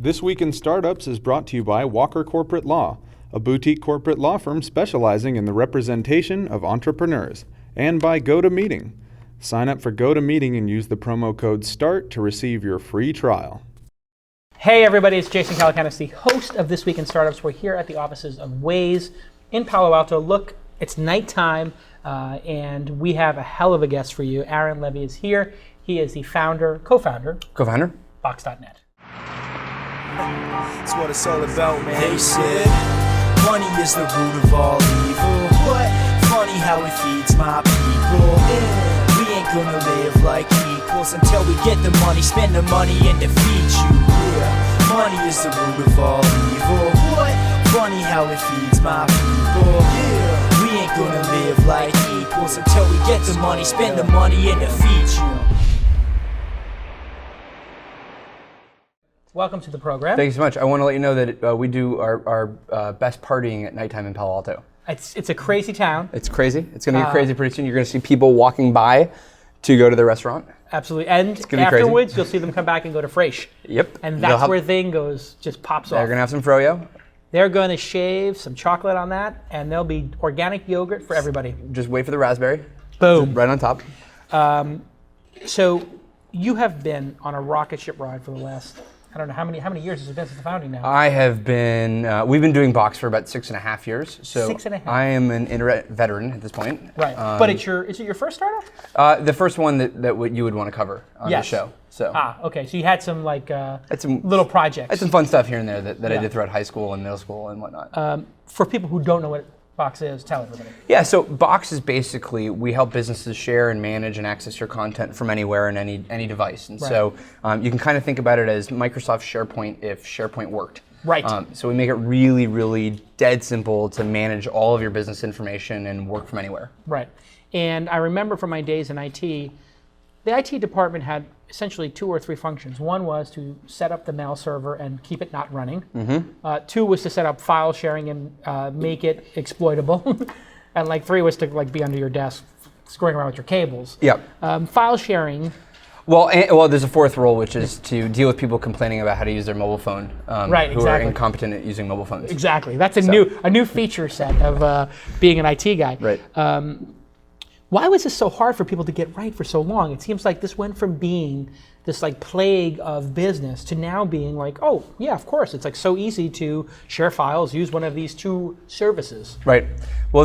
This Week in Startups is brought to you by Walker Corporate Law, a boutique corporate law firm specializing in the representation of entrepreneurs, and by GoToMeeting. Sign up for GoToMeeting and use the promo code START to receive your free trial. Hey everybody, it's Jason Calacanis, the host of This Week in Startups. We're here at the offices of Waze in Palo Alto. Look, it's nighttime, and we have a hell of a guest for you. Aaron Levie is here. He is the co-founder, Box.net. That's what it's all about, man. They said money is the root of all evil. What? Funny how it feeds my people. Yeah. We ain't gonna live like equals until we get the money, spend the money, and defeat you. Yeah. Money is the root of all evil. What? Funny how it feeds my people. Yeah. We ain't gonna live like equals until we get the money, spend the money, and defeat you. Welcome to the program. Thank you so much. I want to let you know that we do our best partying at nighttime in Palo Alto. It's a crazy town. It's crazy. It's going to get crazy pretty soon. You're going to see people walking by to go to the restaurant. Absolutely. And afterwards, you'll see them come back and go to Fraiche. Yep. And that's where thing just pops off. They're going to have some froyo. They're going to shave some chocolate on that, and there'll be organic yogurt for everybody. Just wait for the raspberry. Boom. Right on top. So you have been on a rocket ship ride for the last, I don't know, how many years has it been since the founding now? I have been, we've been doing Box for about 6.5 years. So 6.5. I am an internet veteran at this point. Right, but is it your first startup? The first one that you would want to cover on the show. So. Okay, so you had some some little projects. I had some fun stuff here and there that I did throughout high school and middle school and whatnot. For people who don't know what Box is, tell everybody. Yeah, so Box is basically, we help businesses share and manage and access your content from anywhere and any device. And so you can kind of think about it as Microsoft SharePoint if SharePoint worked. Right. So we make it really, really dead simple to manage all of your business information and work from anywhere. Right. And I remember from my days in IT, the IT department had essentially 2 or 3 functions. One was to set up the mail server and keep it not running. Mm-hmm. 2 was to set up file sharing and make it exploitable. And 3 was to be under your desk, screwing around with your cables. Yep. File sharing. Well, there's a 4th role, which is to deal with people complaining about how to use their mobile phone, who are incompetent at using mobile phones. Exactly. That's a new feature set of being an IT guy. Right. Why was this so hard for people to get right for so long? It seems like this went from being this plague of business to now being oh yeah, of course, it's so easy to share files, use one of these 2 services. Right. Well,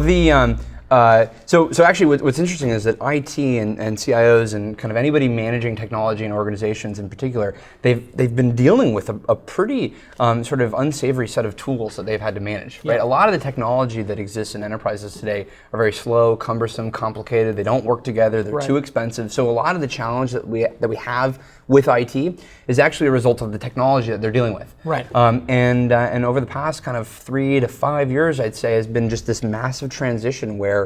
so actually what's interesting is that IT and CIOs and kind of anybody managing technology and organizations in particular, they've been dealing with a pretty sort of unsavory set of tools that they've had to manage. Right. A lot of the technology that exists in enterprises today are very slow, cumbersome, complicated. They don't work together. They're too expensive. So a lot of the challenge that we have with IT is actually a result of the technology that they're dealing with. Right. And over the past kind of 3 to 5 years, I'd say, has been just this massive transition where,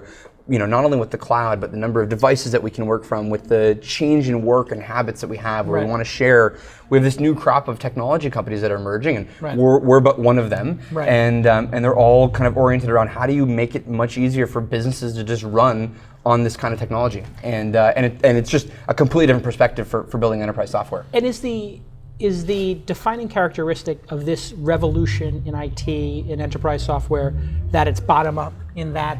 not only with the cloud, but the number of devices that we can work from, with the change in work and habits that we have, where we want to share. We have this new crop of technology companies that are emerging, and we're but one of them. Right. And they're all kind of oriented around how do you make it much easier for businesses to just run on this kind of technology, and it's just a completely different perspective for building enterprise software. And is the defining characteristic of this revolution in IT, in enterprise software, that it's bottom up, in that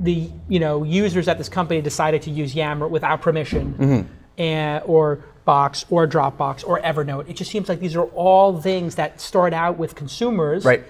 the users at this company decided to use Yammer without permission, or Box or Dropbox or Evernote? It just seems like these are all things that start out with consumers, right?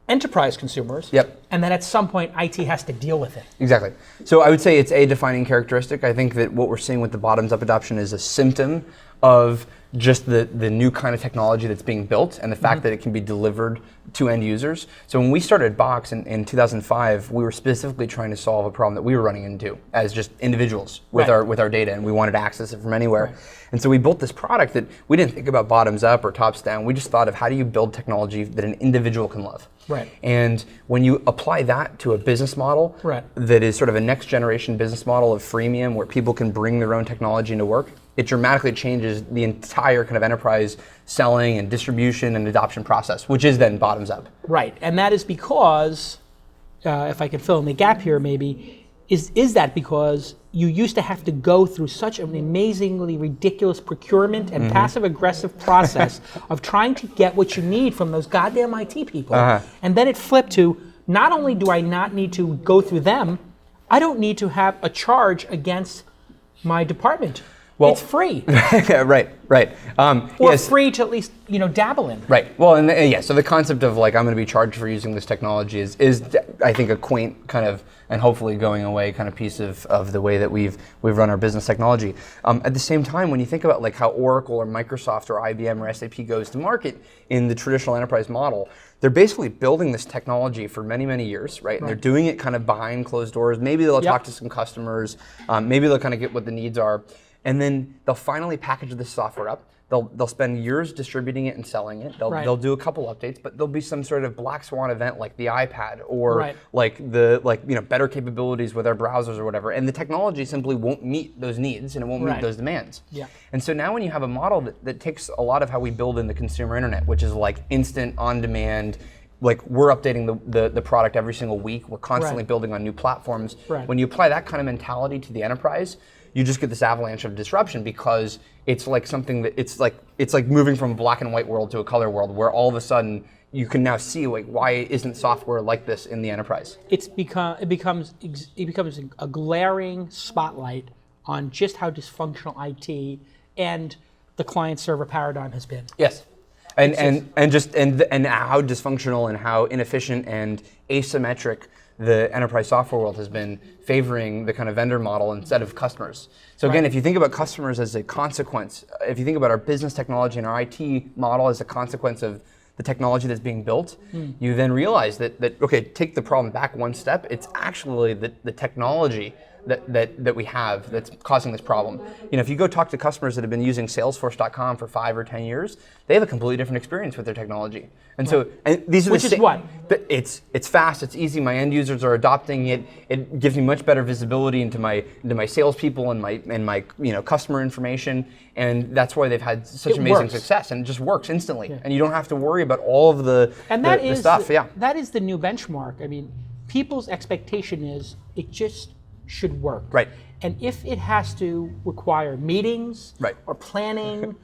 Enterprise consumers, and then at some point IT has to deal with it. Exactly. So I would say it's a defining characteristic. I think that what we're seeing with the bottoms-up adoption is a symptom of just the new kind of technology that's being built and the fact that it can be delivered to end users. So when we started Box in 2005, we were specifically trying to solve a problem that we were running into as just individuals with our data, and we wanted to access it from anywhere. And so we built this product that we didn't think about bottoms up or tops down. We just thought of how do you build technology that an individual can love. Right. And when you apply that to a business model that is sort of a next generation business model of freemium, where people can bring their own technology into work, it dramatically changes the entire kind of enterprise selling and distribution and adoption process, which is then bottoms up. Right, and that is because, if I could fill in the gap here maybe, is that because you used to have to go through such an amazingly ridiculous procurement and passive-aggressive process of trying to get what you need from those goddamn IT people, and then it flipped to, not only do I not need to go through them, I don't need to have a charge against my department. Well, it's free. right. Or yes. free to at least dabble in. Right. Well, and so the concept of like I'm going to be charged for using this technology is I think a quaint kind of, and hopefully going away kind of piece of the way that we've run our business technology. At the same time, when you think about like how Oracle or Microsoft or IBM or SAP goes to market in the traditional enterprise model, they're basically building this technology for many, many years, right? And they're doing it kind of behind closed doors. Maybe they'll talk to some customers. Maybe they'll kind of get what the needs are. And then they'll finally package this software up. They'll spend years distributing it and selling it. They'll do a couple updates, but there'll be some sort of black swan event like the iPad or better capabilities with our browsers or whatever. And the technology simply won't meet those needs and it won't meet those demands. Yeah. And so now when you have a model that takes a lot of how we build in the consumer internet, which is like instant, on demand, like we're updating the product every single week. We're constantly building on new platforms. Right. When you apply that kind of mentality to the enterprise, you just get this avalanche of disruption because it's like something that it's like moving from a black and white world to a color world where all of a sudden you can now see like why isn't software like this in the enterprise? It becomes a glaring spotlight on just how dysfunctional IT and the client server paradigm has been. Yes. And how dysfunctional and how inefficient and asymmetric the enterprise software world has been favoring the kind of vendor model instead of customers. So again, if you think about customers as a consequence, if you think about our business technology and our IT model as a consequence of the technology that's being built, you then realize that okay, take the problem back one step, it's actually the technology that we have that's causing this problem. If you go talk to customers that have been using Salesforce.com for 5 or 10 years, they have a completely different experience with their technology. And so these are Which is what? It's fast, it's easy, my end users are adopting it, it gives me much better visibility into my salespeople and my customer information, and that's why they've had such amazing success, and it just works instantly. And you don't have to worry about all of the stuff. That is the new benchmark. I mean, people's expectation is it just should work. Right. And if it has to require meetings or planning,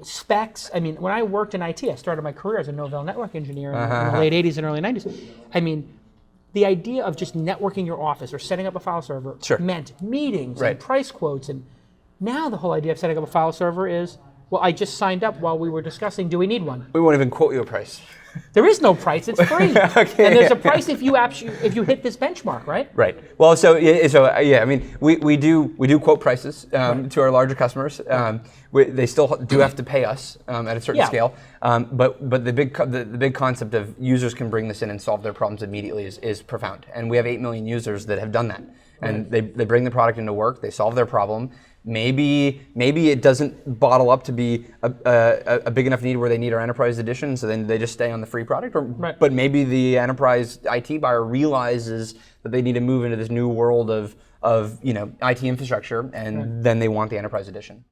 specs. When I worked in IT, I started my career as a Novell network engineer in the late 80s and early 90s. The idea of just networking your office or setting up a file server meant meetings and price quotes. And now the whole idea of setting up a file server is, well, I just signed up while we were discussing, do we need one? We won't even quote you a price. There is no price; it's free. Okay. And there's a price if you hit this benchmark, right? Right. Well, we do quote prices to our larger customers. They still do have to pay us at a certain scale. But the big concept of users can bring this in and solve their problems immediately is profound. And we have 8 million users that have done that. And they bring the product into work. They solve their problem. Maybe it doesn't bottle up to be a big enough need where they need our enterprise edition, so then they just stay on the free product. But maybe the enterprise IT buyer realizes that they need to move into this new world of IT infrastructure, and then they want the enterprise edition.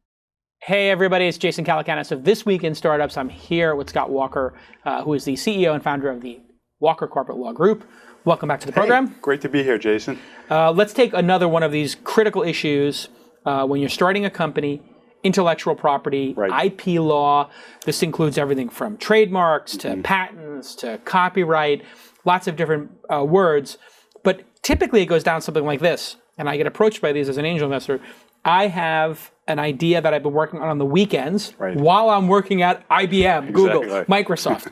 Hey everybody, it's Jason Calacanis of This Week in Startups. I'm here with Scott Walker, who is the CEO and founder of the Walker Corporate Law Group. Welcome back to the program. Hey, great to be here, Jason. Let's take another one of these critical issues. When you're starting a company, intellectual property, IP law, this includes everything from trademarks to patents to copyright, lots of different words. But typically it goes down something like this, and I get approached by these as an angel investor. I have an idea that I've been working on the weekends while I'm working at IBM, Google, Microsoft,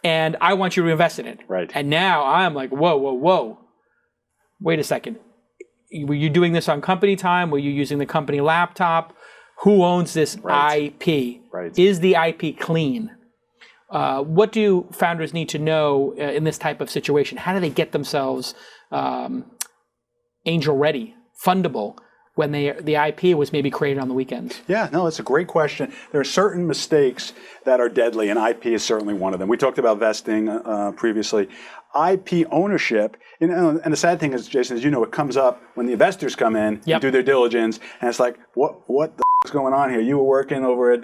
and I want you to invest in it. Right. And now I'm like, whoa, wait a second. Were you doing this on company time? Were you using the company laptop? Who owns this IP? Right. Is the IP clean? What do founders need to know in this type of situation? How do they get themselves angel ready, fundable, when the IP was maybe created on the weekends? Yeah, no, it's a great question. There are certain mistakes that are deadly, and IP is certainly one of them. We talked about vesting previously. IP ownership, and the sad thing is, Jason, as you know, it comes up when the investors come in and do their diligence, and it's like, what the what's going on here? You were working over at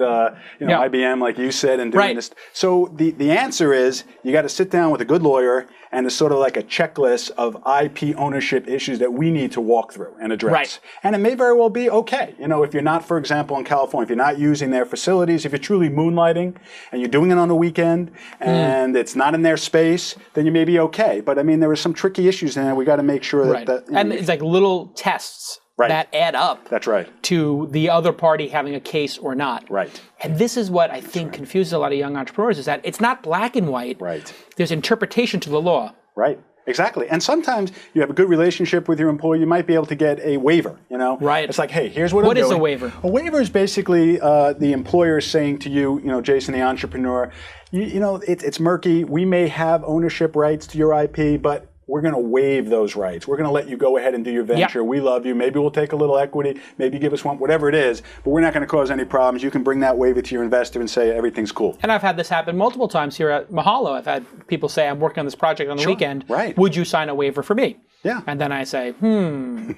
IBM, like you said, and doing this. So the answer is you got to sit down with a good lawyer, and it's sort of like a checklist of IP ownership issues that we need to walk through and address. Right. And it may very well be okay. If you're not, for example, in California, if you're not using their facilities, if you're truly moonlighting and you're doing it on the weekend and it's not in their space, then you may be okay. But I mean, there were some tricky issues in there. We got to make sure that and it's like little tests that add up. That's right. To the other party having a case or not. Right. And this is what I think confuses a lot of young entrepreneurs, is that it's not black and white. Right. There's interpretation to the law. Right. Exactly. And sometimes you have a good relationship with your employee, you might be able to get a waiver, Right. It's like, hey, here's what I'm doing. What is a waiver? A waiver is basically the employer saying to you, Jason, the entrepreneur, it's murky. We may have ownership rights to your IP, but we're going to waive those rights. We're going to let you go ahead and do your venture. Yep. We love you. Maybe we'll take a little equity. Maybe give us one, whatever it is. But we're not going to cause any problems. You can bring that waiver to your investor and say everything's cool. And I've had this happen multiple times here at Mahalo. I've had people say, I'm working on this project on the weekend. Right. Would you sign a waiver for me? Yeah. And then I say, do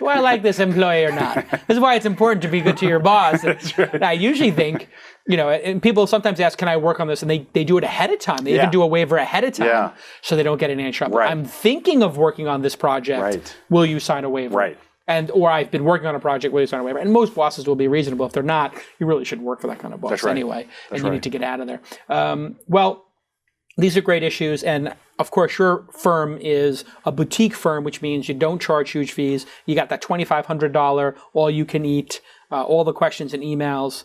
I like this employee or not? This is why it's important to be good to your boss. That's right. And I usually think, and people sometimes ask, can I work on this? And they do it ahead of time. They even do a waiver ahead of time so they don't get in any trouble. Right. I'm thinking of working on this project. Right. Will you sign a waiver? Right. Or I've been working on a project, will you sign a waiver? And most bosses will be reasonable. If they're not, you really shouldn't work for that kind of boss That's right. anyway. That's and you need to get out of there. Well, these are great issues, and of course your firm is a boutique firm, which means you don't charge huge fees. You got that $2,500 all you can eat, all the questions and emails,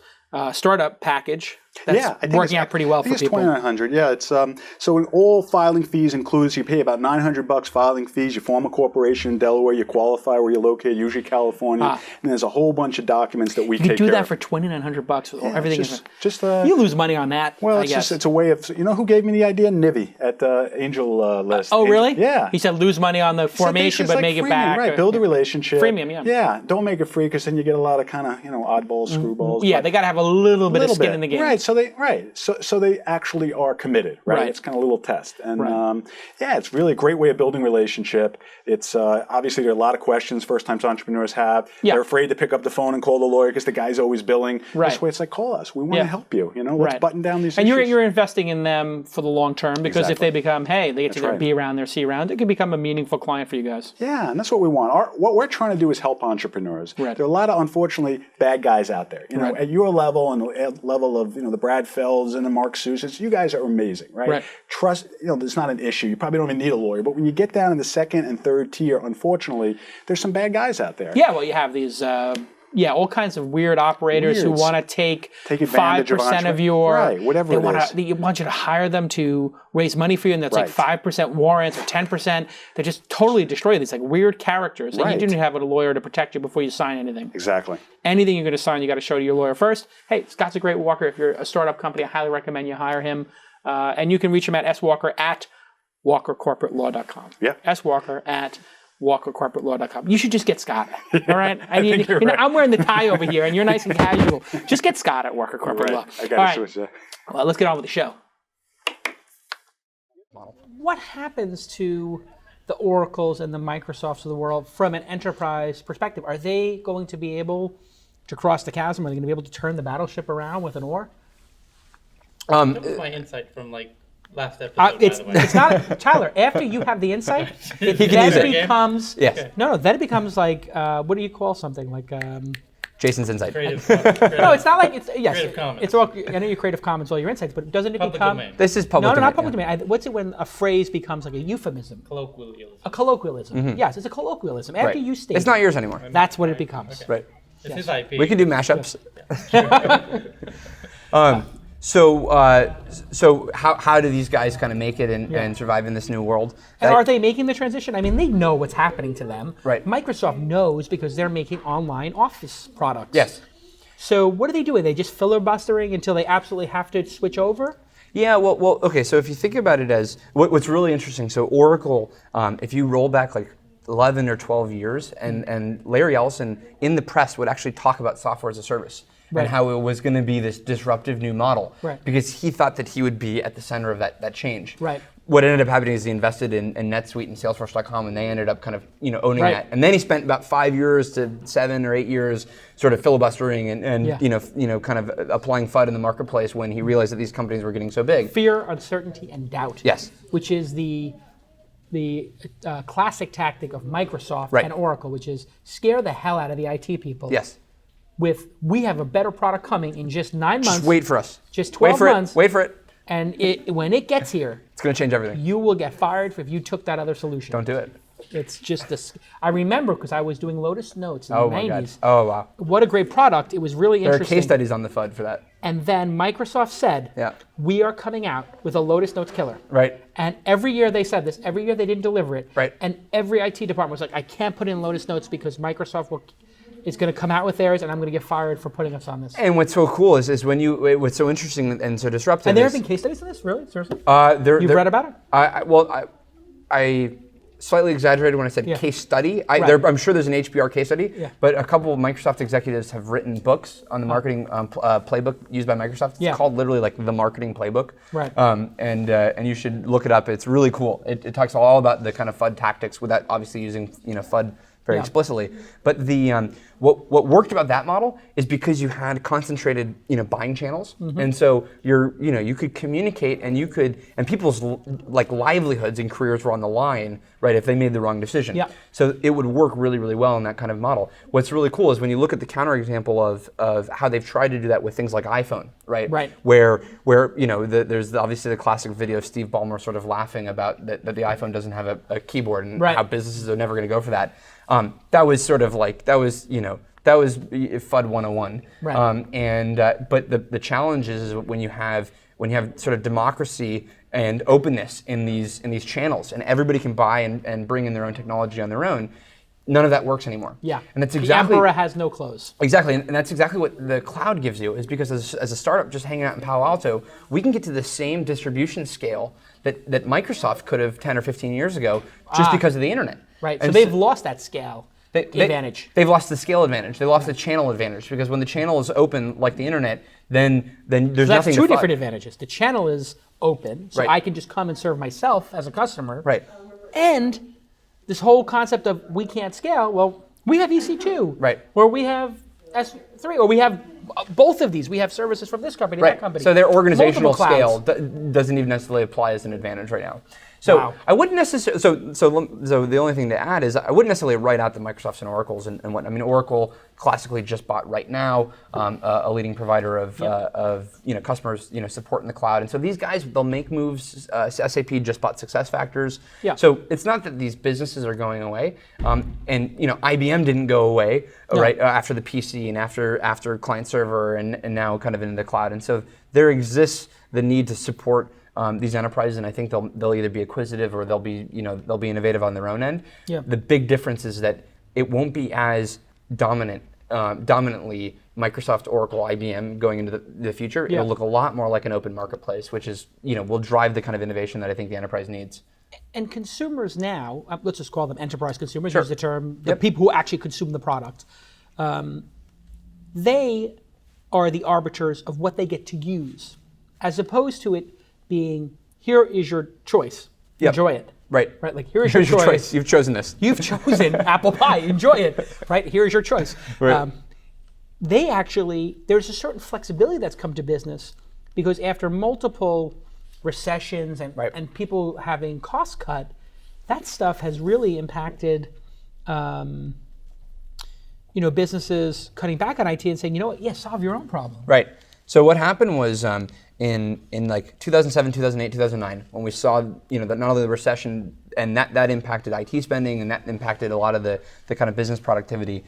startup package. That's working out pretty well for people. I think it's $2,900. Yeah, it's so in all filing fees includes, you pay about $900 filing fees. You form a corporation in Delaware, you qualify where you're located, usually California, and there's a whole bunch of documents that we take care of. You do that for $2,900 with everything. You lose money on that. Well, I guess. it's a way of, who gave me the idea? Nivy at the Angel List. Oh, really? Yeah. He said lose money on the formation, but make it back. Right, build a relationship. Freemium, yeah. Yeah, don't make it free because then you get a lot of kind of, oddballs, screwballs. Yeah, they got to have a little bit of skin in the game. Right, so they actually are committed, right? It's kind of a little test. And it's really a great way of building relationship. It's obviously there are a lot of questions first-time entrepreneurs have. Yeah. They're afraid to pick up the phone and call the lawyer because the guy's always billing. Right. This way it's like, call us. We want to help you. Let's button down these issues. And you're investing in them for the long term because if they become, they get to be around there, see around, it can become a meaningful client for you guys. Yeah, and that's what we want. What we're trying to do is help entrepreneurs. Right. There are a lot of, unfortunately, bad guys out there. At your level and the level of, the Brad Felds and the Mark Susans, you guys are amazing, right? Trust, there's not an issue. You probably don't even need a lawyer. But when you get down in the second and third tier, unfortunately, there's some bad guys out there. Yeah, well, you have these, all kinds of weird operators who want to take 5% of your, whatever it is. They want you to hire them to raise money for you, and that's like 5% warrants or 10%. They just totally destroy these like weird characters. And you didn't have a lawyer to protect you before you sign anything. Exactly. Anything you're going to sign, you got to show to your lawyer first. Hey, Scott's a great walker. If you're a startup company, I highly recommend you hire him. And you can reach him at swalker@walkercorporatelaw.com. Yeah. swalker@walkercorporatelaw.com. You should just get Scott. All right. I'm wearing the tie over here, and you're nice and casual. Just get Scott at Walker Corporate Law. I got to switch that. Well, let's get on with the show. What happens to the Oracles and the Microsofts of the world from an enterprise perspective? Are they going to be able to cross the chasm? Are they going to be able to turn the battleship around with an oar? That was my insight from last episode. It's not, Tyler. After you have the insight, then it becomes then it becomes like what do you call something like? Jason's insight. No, it's not like it's Creative Commons. It's all. I know your Creative Commons, all your insights, but doesn't it Public become? domain. This is public domain. No, not public domain. What's it when a phrase becomes like a euphemism? Colloquialism. A colloquialism. Mm-hmm. Yes, it's a colloquialism. After you state it's not yours anymore. That's what it becomes. Right. It's his IP. We can do mashups. So how do these guys kind of make it and survive in this new world? And are they making the transition? I mean, they know what's happening to them. Right. Microsoft knows because they're making online Office products. Yes. So what do they do? Are they just filibustering until they absolutely have to switch over? Yeah, well, okay, so if you think about it as, what's really interesting, so Oracle, if you roll back like 11 or 12 years, and Larry Ellison in the press would actually talk about software as a service. Right. And how it was going to be this disruptive new model. Right. Because he thought that he would be at the center of that change. Right. what ended up happening is he invested in NetSuite and Salesforce.com, and they ended up kind of owning that. And then he spent about 5 years to 7 or 8 years sort of filibustering and kind of applying FUD in the marketplace when he realized that these companies were getting so big. Fear, uncertainty, and doubt. Yes. Which is the classic tactic of Microsoft and Oracle, which is scare the hell out of the IT people. Yes. We have a better product coming in just 9 months. Just wait for us. Just 12 months. Wait for it. And when it gets here, it's going to change everything. You will get fired if you took that other solution. Don't do it. It's just I remember because I was doing Lotus Notes in the 90s. My God. Oh, wow. What a great product. It was really interesting. There are case studies on the FUD for that. And then Microsoft said, we are coming out with a Lotus Notes killer. Right. And every year they said this. Every year they didn't deliver it. Right. And every IT department was like, I can't put in Lotus Notes because Microsoft is going to come out with theirs, and I'm going to get fired for putting us on this. And what's so cool is what's so interesting and so disruptive. And there have been case studies on this, really? Seriously? You've read about it? I slightly exaggerated when I said case study. I'm sure there's an HBR case study, but a couple of Microsoft executives have written books on the marketing playbook used by Microsoft. It's called literally like the marketing playbook. Right. And you should look it up. It's really cool. It talks all about the kind of FUD tactics without obviously using FUD very explicitly. But the what worked about that model is because you had concentrated buying channels, and so you could communicate and people's livelihoods and careers were on the line, right, if they made the wrong decision. Yeah. So it would work really, really well in that kind of model. What's really cool is when you look at the counterexample of how they've tried to do that with things like iPhone, right? Right. Where there's obviously the classic video of Steve Ballmer sort of laughing about that the iPhone doesn't have a keyboard and how businesses are never going to go for that. That was sort of like that was FUD 101. Right. But the challenge is when you have sort of democracy and openness in these channels, and everybody can buy and bring in their own technology on their own. None of that works anymore. Yeah. And that's exactly the emperor has no clothes. Exactly, and that's exactly what the cloud gives you. Is because as a startup just hanging out in Palo Alto, we can get to the same distribution scale that Microsoft could have 10 or 15 years ago, just because of the internet. Right. So they've lost that scale advantage. They've lost the scale advantage. They lost the channel advantage because when the channel is open like the internet, then there's nothing to That's two different advantages. The channel is open, so I can just come and serve myself as a customer. Right. And this whole concept of we can't scale, well, we have EC2. Right. Where we have S3, or we have both of these. We have services from this company, that company. So their organizational scale doesn't even necessarily apply as an advantage right now. So I wouldn't necessarily. So the only thing to add is I wouldn't necessarily write out the Microsofts and Oracles and what. I mean, Oracle classically just bought RightNow, a leading provider of customers support in the cloud, and so these guys they'll make moves. SAP just bought SuccessFactors. Yeah. So it's not that these businesses are going away, and IBM didn't go away right after the PC and after client server and now kind of into the cloud, and so there exists the need to support these enterprises, and I think they'll either be acquisitive or they'll be innovative on their own end. Yeah. The big difference is that it won't be as dominantly Microsoft, Oracle, IBM going into the future. It'll look a lot more like an open marketplace, which is will drive the kind of innovation that I think the enterprise needs. And consumers now, let's just call them enterprise consumers, use the term, the people who actually consume the product, they are the arbiters of what they get to use, as opposed to it being, here is your choice. Enjoy it. Right. Like, here's your choice. You've chosen this. You've chosen apple pie. Enjoy it. Right? Here's your choice. Right. They actually, there's a certain flexibility that's come to business because after multiple recessions and people having cost cut, that stuff has really impacted businesses cutting back on IT and saying, solve your own problem. Right. So what happened was in like 2007, 2008, 2009, when we saw that not only the recession and that impacted IT spending and that impacted a lot of the kind of business productivity.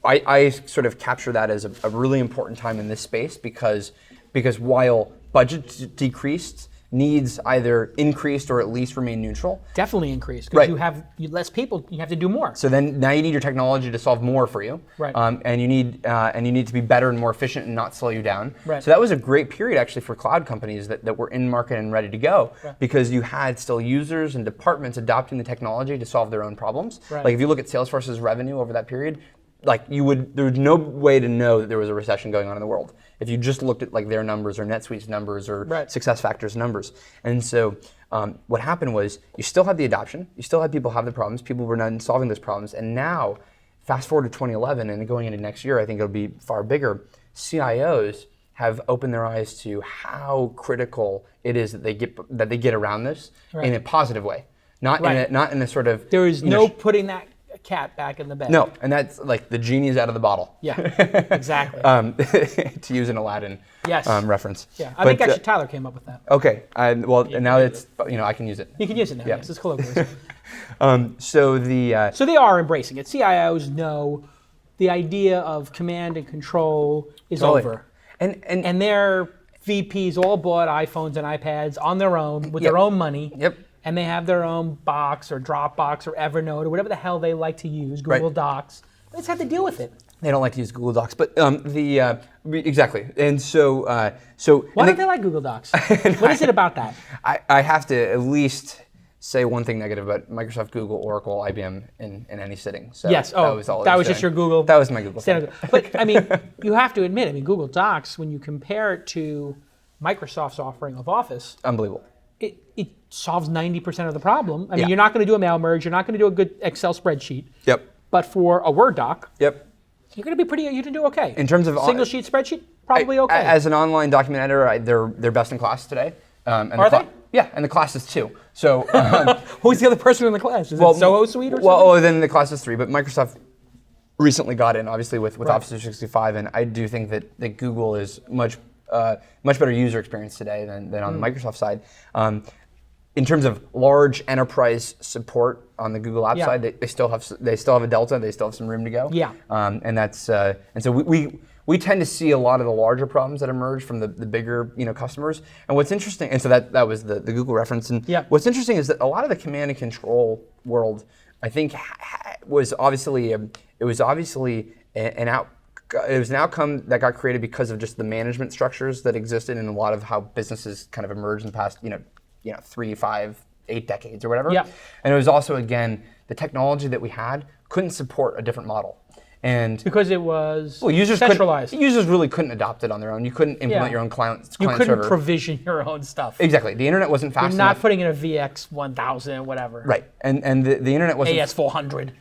I sort of capture that as a really important time in this space because while budgets decreased, needs either increased or at least remain neutral. Definitely increased because you have less people, you have to do more. So then now you need your technology to solve more for you, right? And you need to be better and more efficient and not slow you down. Right. So that was a great period actually for cloud companies that were in market and ready to go because you had still users and departments adopting the technology to solve their own problems. Right. Like if you look at Salesforce's revenue over that period, there was no way to know that there was a recession going on in the world. if you just looked at like their numbers or NetSuite's numbers or Right. SuccessFactors numbers. And so what happened was you still had the adoption, you still had people have the problems, people were not solving those problems, and now, fast forward to 2011 and going into next year, I think it'll be far bigger, CIOs have opened their eyes to how critical it is that they get around this in a positive way. Not in a sort of... There is no putting that cat back in the bed. No, and that's like the genie's out of the bottle. Yeah, exactly. To use an Aladdin reference. Yeah, I think actually Tyler came up with that. Okay, and now it's, I can use it. You can use it now, yes, it's colloquialism. So they are embracing it. CIOs know the idea of command and control is over. And their VPs all bought iPhones and iPads on their own with their own money. Yep. And they have their own box or Dropbox or Evernote or whatever the hell they like to use, Google Docs. They just have to deal with it. They don't like to use Google Docs, but exactly. And so why don't they like Google Docs? What is it about that? I have to at least say one thing negative about Microsoft, Google, Oracle, IBM in any sitting. So yes. Oh, that was just your Google. That was my Google thing. But I mean, you have to admit, Google Docs, when you compare it to Microsoft's offering of Office, unbelievable. It solves 90% of the problem. I mean, you're not going to do a mail merge. You're not going to do a good Excel spreadsheet. Yep. But for a Word doc, yep, you're going to be you can do okay. In terms of single sheet spreadsheet, probably okay. As an online document editor, they're best in class today. Are they? Yeah, and the class is 2. So who's the other person in the class? Is it Soho Suite or something? Well, then the class is 3. But Microsoft recently got in, obviously, with Office 365, and I do think that Google is much better user experience today than on the Microsoft side. In terms of large enterprise support on the Google App side, they still have a delta. They still have some room to go. Yeah. And that's and so we tend to see a lot of the larger problems that emerge from the bigger customers. And what's interesting, and so that was the Google reference. And what's interesting is that a lot of the command and control world, I think, was obviously an outcome that got created because of just the management structures that existed in a lot of how businesses kind of emerged in the past 3, 5, 8 decades or whatever. Yeah. And it was also, again, the technology that we had couldn't support a different model. And because it was users centralized. Users really couldn't adopt it on their own. You couldn't implement your own client server. You couldn't provision your own stuff. Exactly. The internet wasn't fast enough. You're not putting in a VX 1000, whatever. Right. And the internet wasn't... AS 400.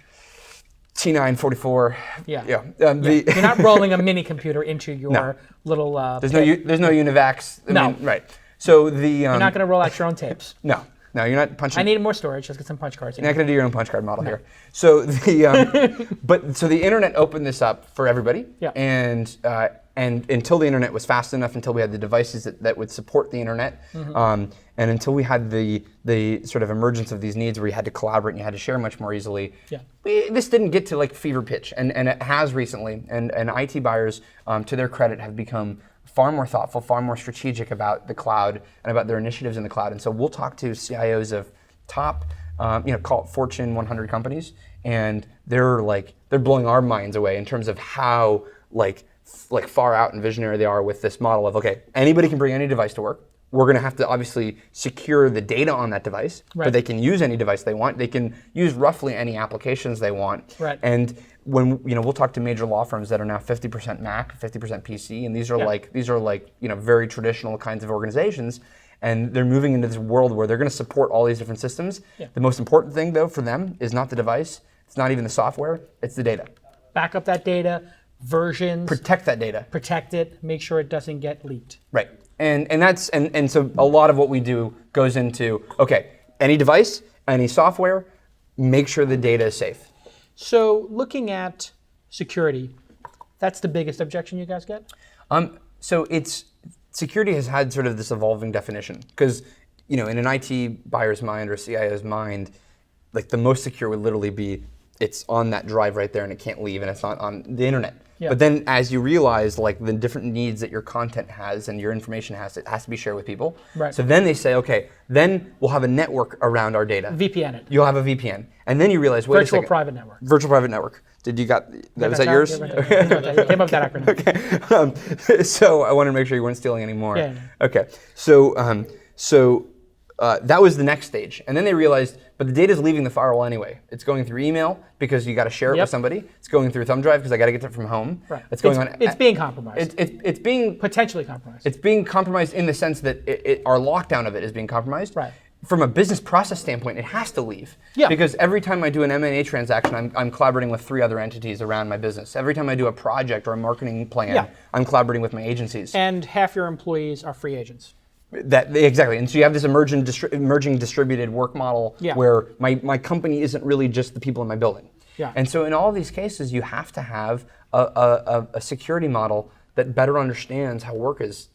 T944. Yeah. You're not rolling a mini computer into your little... There's no UNIVAX. I mean, right. So you're not going to roll out your own tapes. No, you're not punching. I need more storage. Let's get some punch cards. You're not going to do your own punch card model here. So the internet opened this up for everybody. Yeah. And until the internet was fast enough, until we had the devices that would support the internet, and until we had the sort of emergence of these needs where you had to collaborate and you had to share much more easily, this didn't get to like fever pitch, and it has recently. And IT buyers, to their credit, have become far more thoughtful, far more strategic about the cloud and about their initiatives in the cloud. And so we'll talk to CIOs of top, call it Fortune 100 companies, and they're blowing our minds away in terms of how far out and visionary they are with this model of, okay, anybody can bring any device to work. We're going to have to obviously secure the data on that device, but they can use any device they want. They can use roughly any applications they want. Right. And when we'll talk to major law firms that are now 50% Mac, 50% PC, and these are very traditional kinds of organizations, and they're moving into this world where they're going to support all these different systems. Yeah. The most important thing, though, for them is not the device. It's not even the software. It's the data. Back up that data, versions. Protect that data. Protect it. Make sure it doesn't get leaked. Right. And so a lot of what we do goes into, okay, any device, any software, make sure the data is safe. So looking at security, that's the biggest objection you guys get? So security has had sort of this evolving definition, because in an IT buyer's mind or CIO's mind, like the most secure would literally be it's on that drive right there and it can't leave and it's not on the internet. Yeah. But then as you realize like the different needs that your content has and your information has, it has to be shared with people. Right. So then they say, okay, then we'll have a network around our data. VPN it. You'll have a VPN. And then you realize, wait a second. Virtual private network. Virtual private network. Was that yours? Came up that acronym. Okay. So I wanted to make sure you weren't stealing any more. Yeah. Okay. So that was the next stage. And then they realized, but the data's leaving the firewall anyway. It's going through email because you got to share it with somebody. It's going through thumb drive because I got to get it from home. Right. It's going on. It's being compromised. It's being potentially compromised. It's being compromised in the sense that our lockdown of it is being compromised. Right. From a business process standpoint, it has to leave. Yeah. Because every time I do an M&A transaction, I'm collaborating with 3 other entities around my business. Every time I do a project or a marketing plan, I'm collaborating with my agencies. And half your employees are free agents. Exactly, and so you have this emerging distributed work model where my company isn't really just the people in my building. Yeah. And so in all of these cases, you have to have a security model that better understands how work is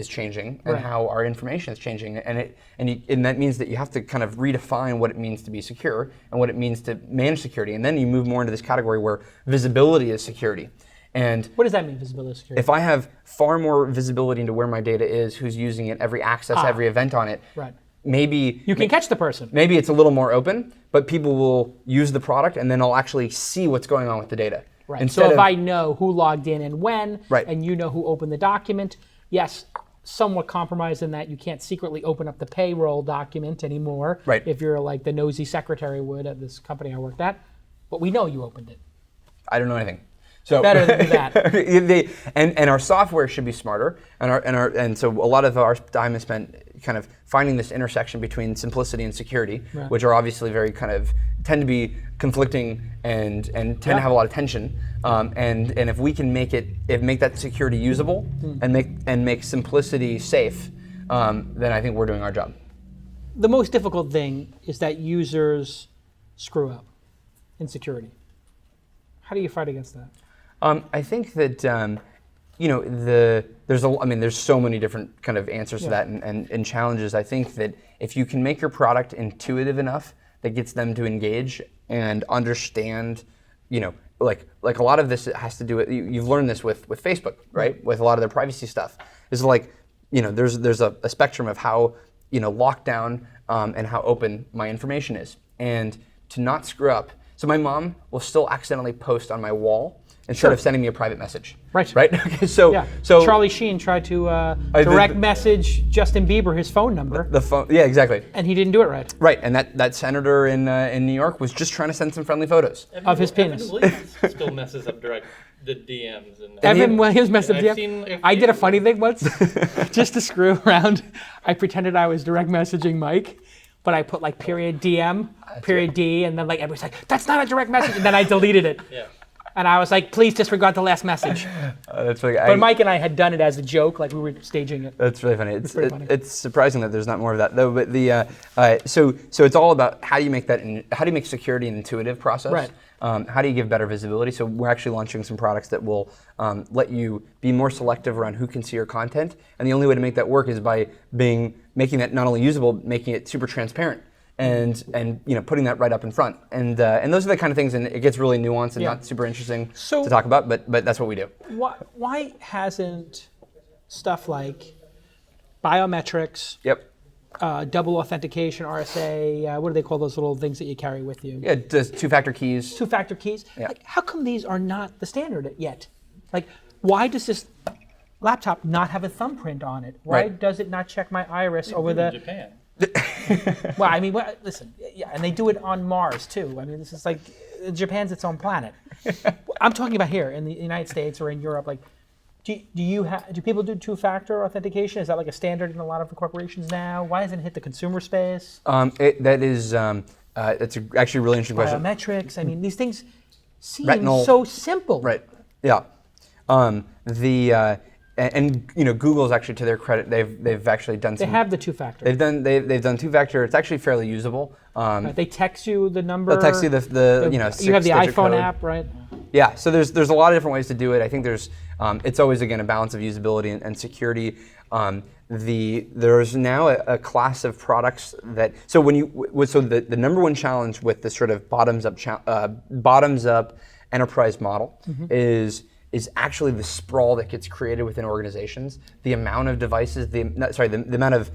changing and how our information is changing, and that means that you have to kind of redefine what it means to be secure and what it means to manage security, and then you move more into this category where visibility is security. And what does that mean, visibility security? If I have far more visibility into where my data is, who's using it, every access, every event on it, maybe you can catch the person. Maybe it's a little more open, but people will use the product and then I'll actually see what's going on with the data. Right. So if I know who logged in and when, and you know who opened the document, yes, somewhat compromised in that you can't secretly open up the payroll document anymore if you're like the nosy secretary would at this company I worked at, but we know you opened it. I don't know anything. So better than that. And our software should be smarter, and so a lot of our time is spent kind of finding this intersection between simplicity and security, which are obviously very kind of tend to be conflicting and tend to have a lot of tension. And if we can make that security usable and make simplicity safe, then I think we're doing our job. The most difficult thing is that users screw up in security. How do you fight against that? I think that there's so many different kind of answers to that and challenges. I think that if you can make your product intuitive enough that gets them to engage and understand, like a lot of this has to do with, you've learned this with Facebook, right? With a lot of their privacy stuff. It's like, there's a spectrum of how, lockdown and how open my information is. And to not screw up, so my mom will still accidentally post on my wall instead of sending me a private message. Right. Okay. So Charlie Sheen tried to direct message Justin Bieber his phone number. The phone. Yeah, exactly. And he didn't do it right. Right. And that senator in New York was just trying to send some friendly photos of his penis. Evan Williams still messes up the DMs. And Evan Williams messed up DMs. I did a funny thing once, just to screw around. I pretended I was direct messaging Mike. But I put like period DM, period D, and then like everybody's like, that's not a direct message, and then I deleted it. And I was like, please disregard the last message. That's really, but Mike and I had done it as a joke, like we were staging it. That's really funny. It's surprising that there's not more of that though. But so it's all about how do you make security an intuitive process? Right. How do you give better visibility? So we're actually launching some products that will let you be more selective around who can see your content. And the only way to make that work is by making that not only usable, making it super transparent. And putting that right up in front, and those are the kind of things, and it gets really nuanced and not super interesting to talk about, but that's what we do. Why hasn't stuff like biometrics, double authentication, RSA, what do they call those little things that you carry with you? Yeah, just two-factor keys. Two-factor keys. Yeah. Like, how come these are not the standard yet? Like, why does this laptop not have a thumbprint on it? Why does it not check my iris over the? Japan. Well, I mean, listen, and they do it on Mars too. I mean, this is like Japan's its own planet. I'm talking about here in the United States or in Europe. Like, do people do two-factor authentication? Is that like a standard in a lot of the corporations now? Why hasn't it hit the consumer space? That's actually a really interesting question. Biometrics. I mean, these things seem Retinal. so simple. Right. Yeah. And Google's actually, to their credit, they've actually done some. They have the two-factor. They've done two-factor. It's actually fairly usable. They text you the number. They'll text you the you have the iPhone code. app, right? Yeah. So there's a lot of different ways to do it. I think there's it's always again a balance of usability and security. There's now a class of products that the number one challenge with this sort of bottoms up enterprise model is actually the sprawl that gets created within organizations, the amount of devices, the amount of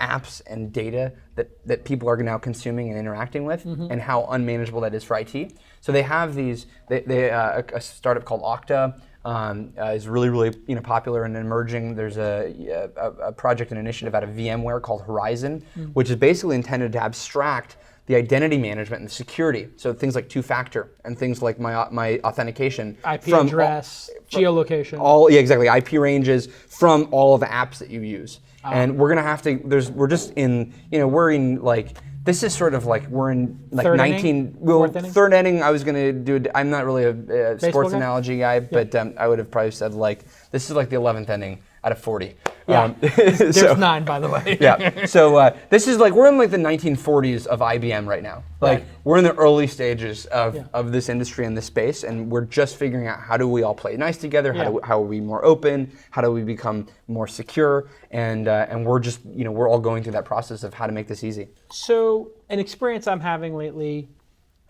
apps and data that people are now consuming and interacting with, and how unmanageable that is for IT. So they have these, a startup called Okta is really popular and emerging. There's a project and initiative out of VMware called Horizon, which is basically intended to abstract the identity management and the security. So things like two-factor and things like my authentication. IP address, geolocation. Exactly. IP ranges from all of the apps that you use. And we're gonna have to. We're just in. We're in like. This is sort of like we're in like third 19. Inning? Well, Fourth inning? third inning. I was gonna do. I'm not really a sports guy? analogy guy, but I would have probably said like this is like the 11th inning out of 40. Yeah. There's 9, by the way. Yeah. So this is like we're in like the 1940s of IBM right now. Like we're in the early stages of this industry and this space, and we're just figuring out how do we all play nice together. How are we more open? How do we become more secure? And we're just we're all going through that process of how to make this easy. So an experience I'm having lately,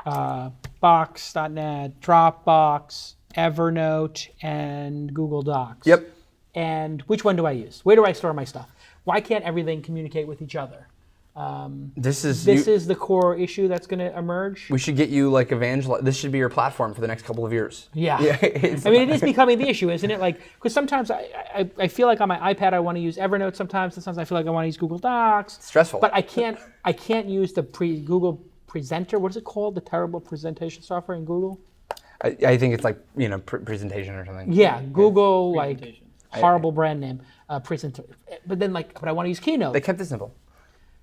Box.net, Dropbox, Evernote, and Google Docs. Yep. And which one do I use? Where do I store my stuff? Why can't everything communicate with each other? This is the core issue that's going to emerge. We should get you like This should be your platform for the next couple of years. Yeah. I mean, it is becoming the issue, isn't it? Like, because sometimes I feel like on my iPad I want to use Evernote. Sometimes I feel like I want to use Google Docs. It's stressful. But I can't use the Google Presenter. What is it called? The terrible presentation software in Google. I think it's like presentation or something. Yeah, Google like horrible brand name presenter. But then but I want to use Keynote. They kept it simple.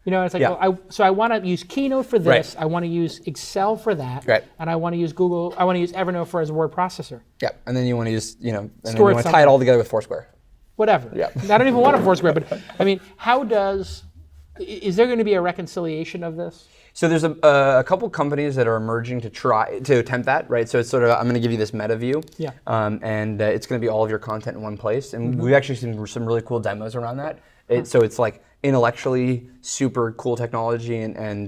It's like so I want to use Keynote for this. Right. I want to use Excel for that. Right. And I want to use Google. I want to use Evernote as a word processor. Yeah, and then you want to use and then you want to tie it all together with Foursquare. Whatever. Yeah. I don't even want a Foursquare, but I mean, is there going to be a reconciliation of this? So there's a couple companies that are emerging to attempt that, right? So it's sort of I'm going to give you this meta view, and it's going to be all of your content in one place, and we've actually seen some really cool demos around that. So it's like intellectually super cool technology and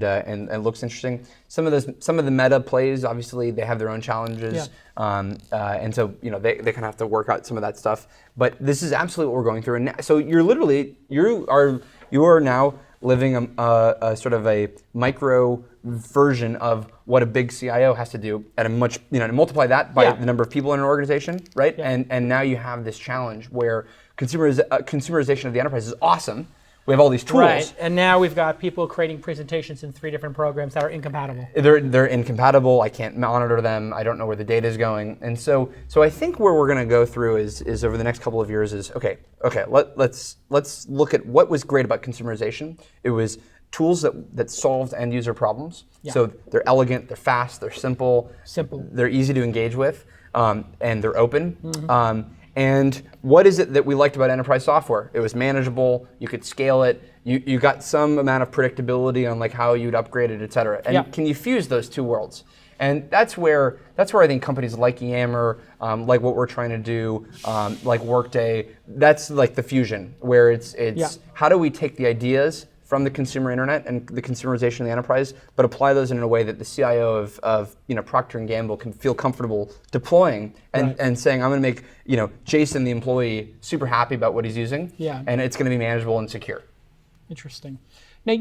looks interesting. Some of the meta plays, obviously, they have their own challenges, and so they kind of have to work out some of that stuff. But this is absolutely what we're going through, and so you are now living a sort of a micro version of what a big CIO has to do at a much, to multiply that by the number of people in an organization, right? Yeah. And now you have this challenge where consumerization of the enterprise is awesome. We have all these tools. Right, and now we've got people creating presentations in 3 different programs that are incompatible. They're incompatible. I can't monitor them. I don't know where the data is going. And so I think where we're going to go through is over the next couple of years is okay. Let's look at what was great about consumerization. It was tools that solved end user problems. Yeah. So they're elegant, they're fast, they're simple. They're easy to engage with, and they're open. Mm-hmm. And what is it that we liked about enterprise software? It was manageable, you could scale it, you got some amount of predictability on like how you'd upgrade it, et cetera. And can you fuse those two worlds? And that's where I think companies like Yammer, like what we're trying to do, like Workday, that's like the fusion, where it's how do we take the ideas from the consumer internet and the consumerization of the enterprise, but apply those in a way that the CIO of Procter & Gamble can feel comfortable deploying and saying, I'm going to make Jason, the employee, super happy about what he's using, and it's going to be manageable and secure. Interesting. Now,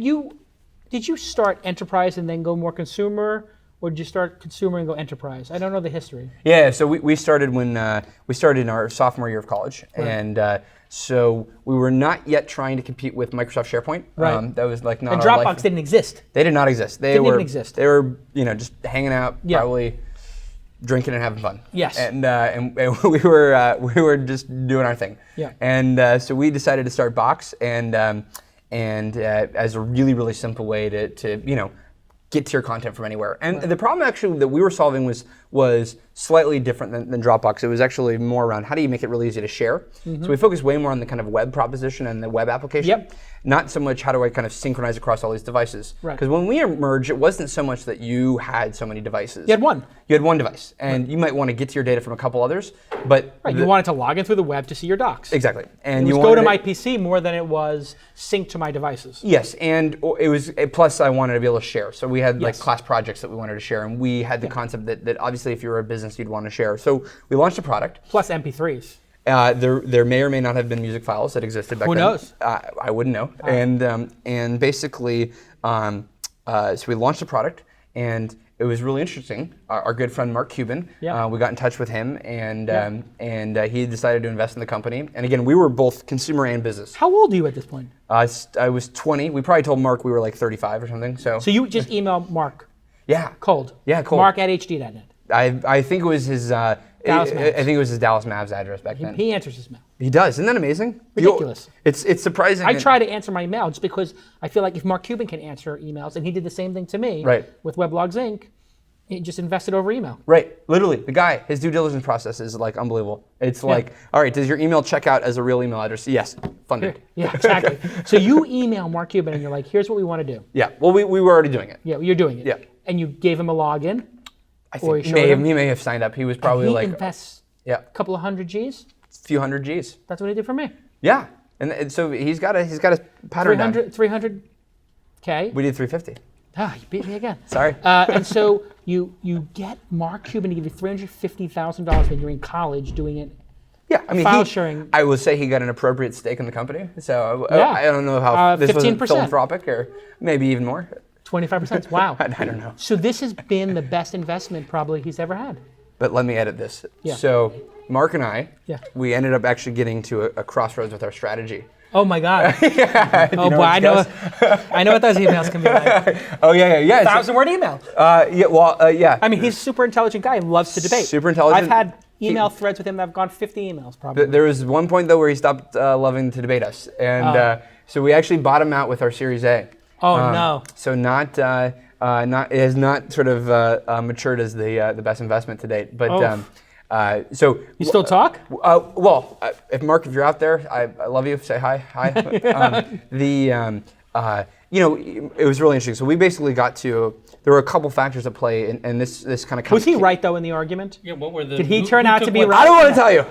did you start enterprise and then go more consumer, or did you start consumer and go enterprise? I don't know the history. Yeah, so we started when we started in our sophomore year of college, and so we were not yet trying to compete with Microsoft SharePoint. Right. That was like not. And our Dropbox life. didn't exist. They did not exist. They didn't even exist. They were just hanging out, probably drinking and having fun. Yes. And we were just doing our thing. Yeah. And so we decided to start Box and as a really, really simple way to get to your content from anywhere. And the problem actually that we were solving was slightly different than Dropbox. It was actually more around how do you make it really easy to share. Mm-hmm. So we focused way more on the kind of web proposition and the web application. Yep. Not so much how do I kind of synchronize across all these devices. Right. Because when we emerged, it wasn't so much that you had so many devices. You had one. You had one device, and you might want to get to your data from a couple others, but you wanted to log in through the web to see your docs. Exactly, and it was go to my PC more than it was sync to my devices. Yes, and it was plus I wanted to be able to share. So we had like class projects that we wanted to share, and we had the concept that obviously if you were a business you'd want to share. So we launched a product. Plus MP3s. There may or may not have been music files that existed back then. Who knows? I wouldn't know. And basically, so we launched a product, and it was really interesting. Our good friend Mark Cuban, we got in touch with him, and he decided to invest in the company. And again, we were both consumer and business. How old are you at this point? I was 20. We probably told Mark we were like 35 or something. So you just email Mark? Yeah. Cold? Yeah, cold. Marc@hd.net. I think it was his. I think it was his Dallas Mavs address back then. He answers his mail. He does. Isn't that amazing? Ridiculous. It's surprising. I try to answer my email just because I feel like if Mark Cuban can answer emails, and he did the same thing to me with Weblogs Inc., he just invested over email. Right. Literally, the guy, his due diligence process is like unbelievable. It's like, all right, does your email check out as a real email address? Yes. Funded. Yeah, exactly. So you email Mark Cuban and you're like, here's what we want to do. Yeah. Well, we were already doing it. Yeah, you're doing it. Yeah. And you gave him a login? I think he may have signed up. He was probably he like invests a couple of $100 Gs. A few hundred Gs. That's what he did for me. Yeah, and so he's got a pattern. 300K. We did 350. Ah, you beat me again. Sorry. And so you get Mark Cuban to give you $350,000 when you're in college doing it. Yeah, I mean, file sharing. I will say he got an appropriate stake in the company. So I don't know how this was 15%. philanthropic or maybe even more. 25%. Wow. I don't know. So this has been the best investment probably he's ever had. But let me edit this. Yeah. So Mark and I, we ended up actually getting to a crossroads with our strategy. Oh my God. Oh boy, I know what those emails can be like. Oh yeah. 1,000-word email. Yeah. I mean, he's a super intelligent guy and loves to debate. Super intelligent. I've had email threads with him that have gone 50 emails probably. There was one point though where he stopped loving to debate us, and so we actually bought him out with our Series A. Oh no. So it has not sort of matured as the best investment to date, but. So you still talk? If Mark, if you're out there, I love you. Say hi. It was really interesting. So we basically got to. There were a couple factors at play, and this kind of. Was he right though in the argument? Yeah. What were the? Did he turn out to be right? I don't want to tell you.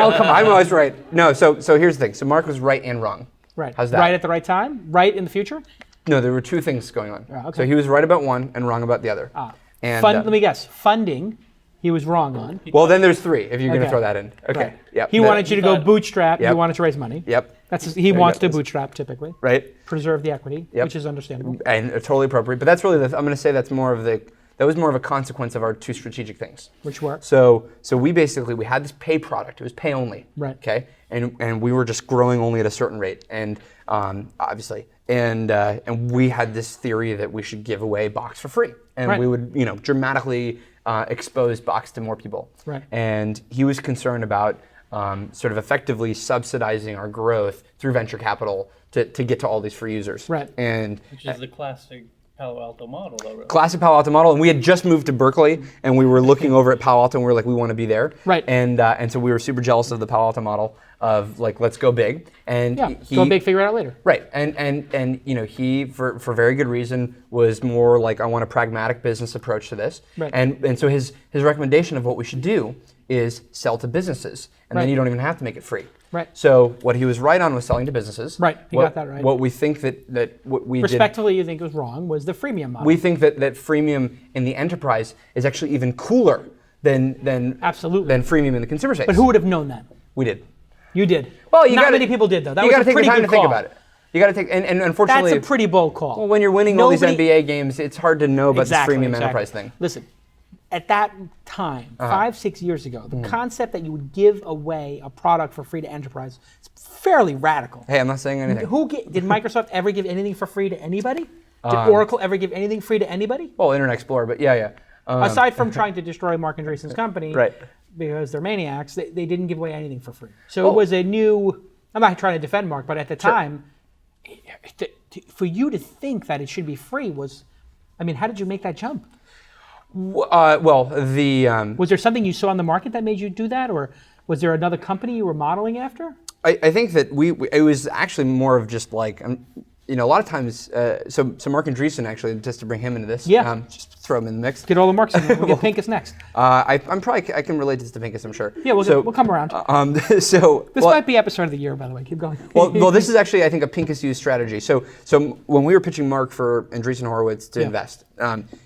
Oh, come on. I'm always right. No. So here's the thing. So Mark was right and wrong. Right. How's that? Right at the right time? Right in the future? No, there were two things going on. Okay. So he was right about one and wrong about the other. And let me guess. Funding. He was wrong on. Well, then there's three, if you're going to throw that in. Okay. Right. Yep. He wanted you to go bootstrap. He wanted to raise money. Yep. He wants to bootstrap typically. Right. Preserve the equity, which is understandable. And totally appropriate. But that's really, I'm going to say that was more of a consequence of our two strategic things. Which were? So we had this pay product. It was pay only. Right. Okay. And we were just growing only at a certain rate. And obviously. And we had this theory that we should give away Box for free. And we would, dramatically expose Box to more people. Right. And he was concerned about sort of effectively subsidizing our growth through venture capital to get to all these free users. Right. Which is the classic Palo Alto model, though, right? Classic Palo Alto model, and we had just moved to Berkeley, and we were looking over at Palo Alto, and we were like, we want to be there. Right. And so we were super jealous of the Palo Alto model of like, let's go big. And go big, figure it out later. Right. And he for very good reason was more like, I want a pragmatic business approach to this. Right. And so his recommendation of what we should do is sell to businesses, and then you don't even have to make it free. Right. So what he was right on was selling to businesses. Right. He got that right. What we think that what we respectively you think was wrong was the freemium model. We think that freemium in the enterprise is actually even cooler than absolutely than freemium in the consumer space. But who would have known that? We did. You did. Well, not many people did though. That you was got to take the time to call. think about it. You got to take and unfortunately that's a pretty bold call. Well, when you're winning all these NBA games, it's hard to know about this freemium enterprise thing. Listen. At that time, 5-6 years ago, the concept that you would give away a product for free to enterprise is fairly radical. Hey, I'm not saying anything. Did Microsoft ever give anything for free to anybody? Did Oracle ever give anything free to anybody? Well, Internet Explorer, but yeah. Aside from trying to destroy Marc Andreessen's company, right. Because they're maniacs, they didn't give away anything for free. So it was a new, I'm not trying to defend Marc, but at the time, for you to think that it should be free was, how did you make that jump? Was there something you saw on the market that made you do that, or was there another company you were modeling after? I think that it was actually more of just like a lot of times. So Marc Andreessen actually, just to bring him into this, just throw him in the mix. Get all the Marks in. We'll get Pincus next. I can relate this to Pincus, I'm sure. Yeah, we'll come around. This might be episode of the year, by the way. Keep going. well, this is actually I think a Pincus used strategy. So when we were pitching Marc for Andreessen Horrowitz to invest,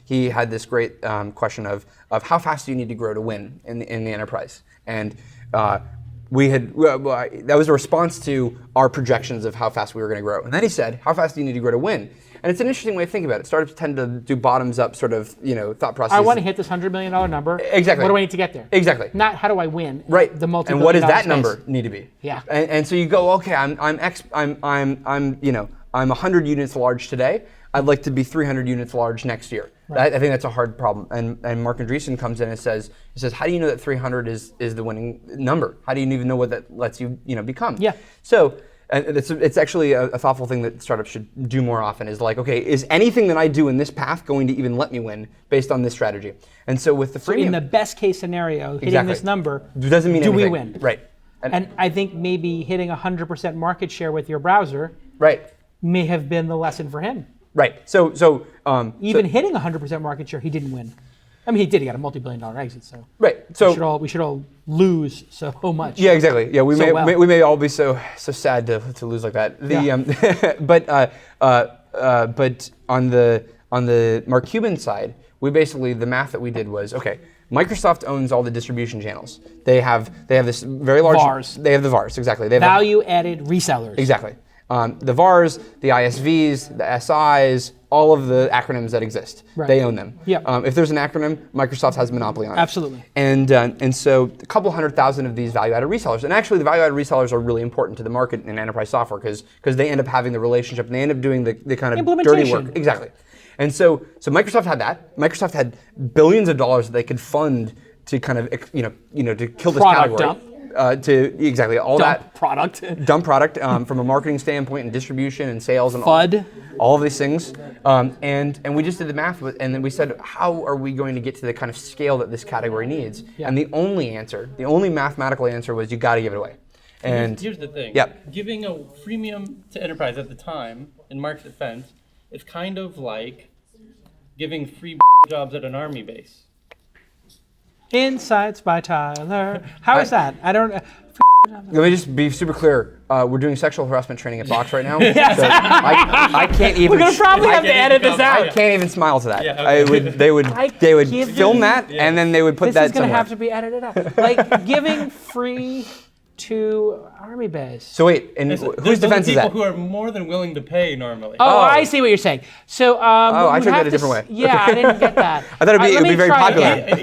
he had this great question of how fast do you need to grow to win in the enterprise, and that was a response to our projections of how fast we were going to grow. And then he said, how fast do you need to grow to win? And it's an interesting way of thinking about it. Startups tend to do bottoms-up sort of, thought process. I want to hit this $100 million number. Exactly. What do I need to get there? Exactly. Not how do I win. Right. The multi-billion and what does that space. number need to be? Yeah. And so you go, okay, I'm 100 units large today. I'd like to be 300 units large next year. Right. I think that's a hard problem. And Marc Andreeseen comes in and says, how do you know that 300 is the winning number? How do you even know what that lets you become? Yeah. So it's actually a thoughtful thing that startups should do more often is like, okay, is anything that I do in this path going to even let me win based on this strategy? And so with the freemium, in the best case scenario, hitting this number, doesn't mean do anything. we win? Right. And I think maybe hitting 100% market share with your browser may have been the lesson for him. Right. So hitting 100% market share, he didn't win. I mean, he did. He got a multi-billion-dollar exit. So right. So we should all lose so much. Yeah, exactly. Yeah, we may all be so sad to lose like that. But on the Mark Cuban side, the math that we did was, okay, Microsoft owns all the distribution channels. They have this very large VARs. They have the VARs, exactly. They have value-added resellers. Exactly. The VARs, the ISVs, the SIs, all of the acronyms that exist, they own them. Yep. If there's an acronym, Microsoft has a monopoly on it. Absolutely. And so a couple 100,000 of these value-added resellers, and actually the value-added resellers are really important to the market in enterprise software because they end up having the relationship and they end up doing the kind of dirty work. Exactly. And so Microsoft had that. Microsoft had billions of dollars that they could fund to kind of to kill this Product category. Dump product from a marketing standpoint and distribution and sales and all of these things. And we just did the math and then we said, how are we going to get to the kind of scale that this category needs? Yeah. And the only mathematical answer was you got to give it away. And here's the thing. Yeah. Giving a freemium to enterprise at the time, in Mark's defense, is kind of like giving free jobs at an army base. Insights by Tyler. How is that? I don't. Let me just be super clear. We're doing sexual harassment training at Box right now. So I can't even. We're gonna probably have to edit this out. I can't even smile to that. Yeah, okay. They would film that and then they would put that somewhere. This is gonna have to be edited out. Like giving free to army base. So wait, and whose defense is that? People who are more than willing to pay normally. Oh, I see what you're saying. So I took that a different way. Yeah, I didn't get that. I thought it would be very popular.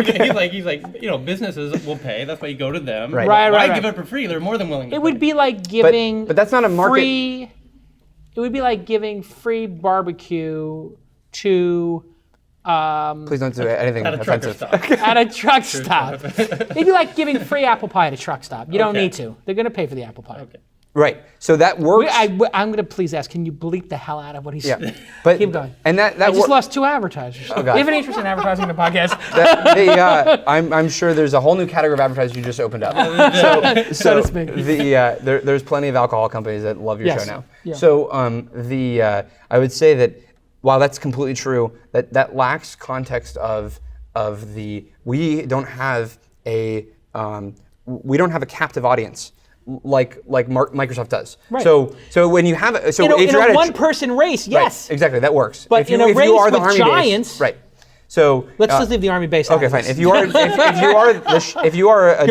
He's like, businesses will pay. That's why you go to them. Right. Why give it for free? They're more than willing to pay. It would be like giving but that's not a market. It would be like giving free barbecue to please don't do anything offensive. At a truck stop. It'd be like giving free apple pie at a truck stop. You don't need to. They're going to pay for the apple pie. Okay. Right. So that works. I'm going to please ask, can you bleep the hell out of what he said? Yeah. But keep going. And that I just lost 2 advertisers. Oh, God. You have an interest in advertising the podcast? I'm sure there's a whole new category of advertisers you just opened up. So to speak. There's plenty of alcohol companies that love your show now. Yeah. So I would say that while that's completely true, that lacks context of we don't have a captive audience like Microsoft does. Right. So when you have if in you're at a one-person race, yes. Right, exactly, that works. But in a race with giants, right? So let's just leave the army base. Okay, fine. If you are a the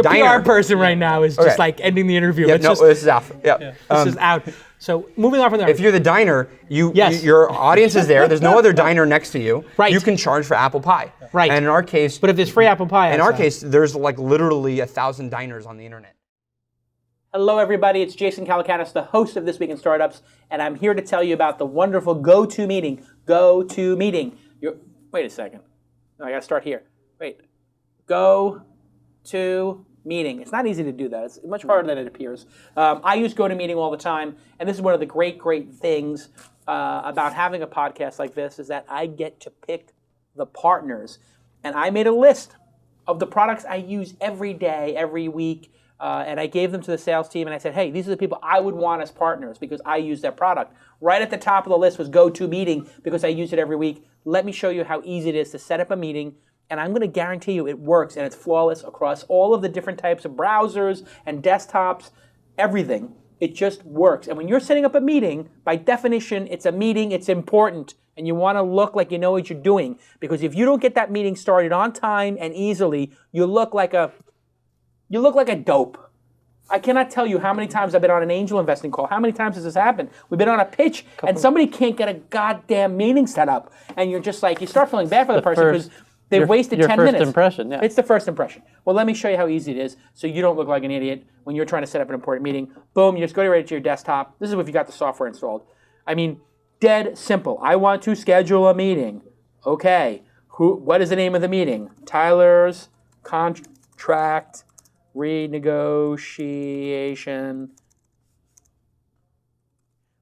diner, PR person right now is just like ending the interview. Yeah, this is out. Yeah. This is out. So moving on from there. If you're the diner, your audience is there. There's no other diner next to you. Right. You can charge for apple pie. Right. And in our case, but if there's free apple pie, in our case, there's like literally 1,000 diners on the internet. Hello, everybody. It's Jason Calacanis, the host of This Week in Startups, and I'm here to tell you about the wonderful GoToMeeting. GoToMeeting. Wait a second. No, I got to start here. Wait. GoToMeeting. It's not easy to do that. It's much harder than it appears. I use GoToMeeting all the time, and this is one of the great things about having a podcast like this is that I get to pick the partners. And I made a list of the products I use every day, every week, and I gave them to the sales team, and I said, hey, these are the people I would want as partners because I use their product. Right at the top of the list was GoToMeeting because I use it every week. Let me show you how easy it is to set up a meeting, and I'm going to guarantee you it works, and it's flawless across all of the different types of browsers and desktops, everything. It just works. And when you're setting up a meeting, by definition, it's a meeting, it's important, and you want to look like you know what you're doing because if you don't get that meeting started on time and easily, you look like a dope. I cannot tell you how many times I've been on an angel investing call. How many times has this happened? We've been on a pitch, and somebody can't get a goddamn meeting set up, and you're just like, you start feeling bad for the person because they've wasted 10 minutes. Your first impression, yeah. It's the first impression. Well, let me show you how easy it is so you don't look like an idiot when you're trying to set up an important meeting. Boom, you just go right to your desktop. This is if you got the software installed. I mean, dead simple. I want to schedule a meeting. Okay, what is the name of the meeting? Tyler's contract renegotiation,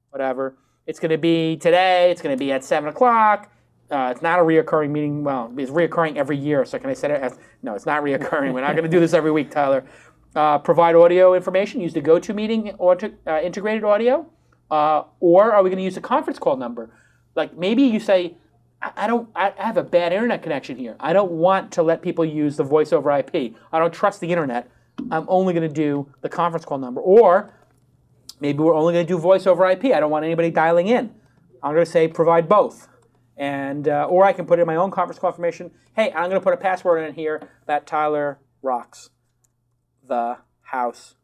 whatever. It's going to be today. It's going to be at 7 o'clock. It's not a reoccurring meeting. Well, it's reoccurring every year. So can I set it as, no, it's not reoccurring. We're not going to do this every week, Tyler. Provide audio information. Use the GoToMeeting integrated audio. Or are we going to use a conference call number? Like maybe you say, I have a bad internet connection here. I don't want to let people use the voice over IP. I don't trust the internet. I'm only going to do the conference call number. Or maybe we're only going to do voice over IP. I don't want anybody dialing in. I'm going to say provide both. And or I can put in my own conference call information. Hey, I'm going to put a password in here that Tyler rocks the house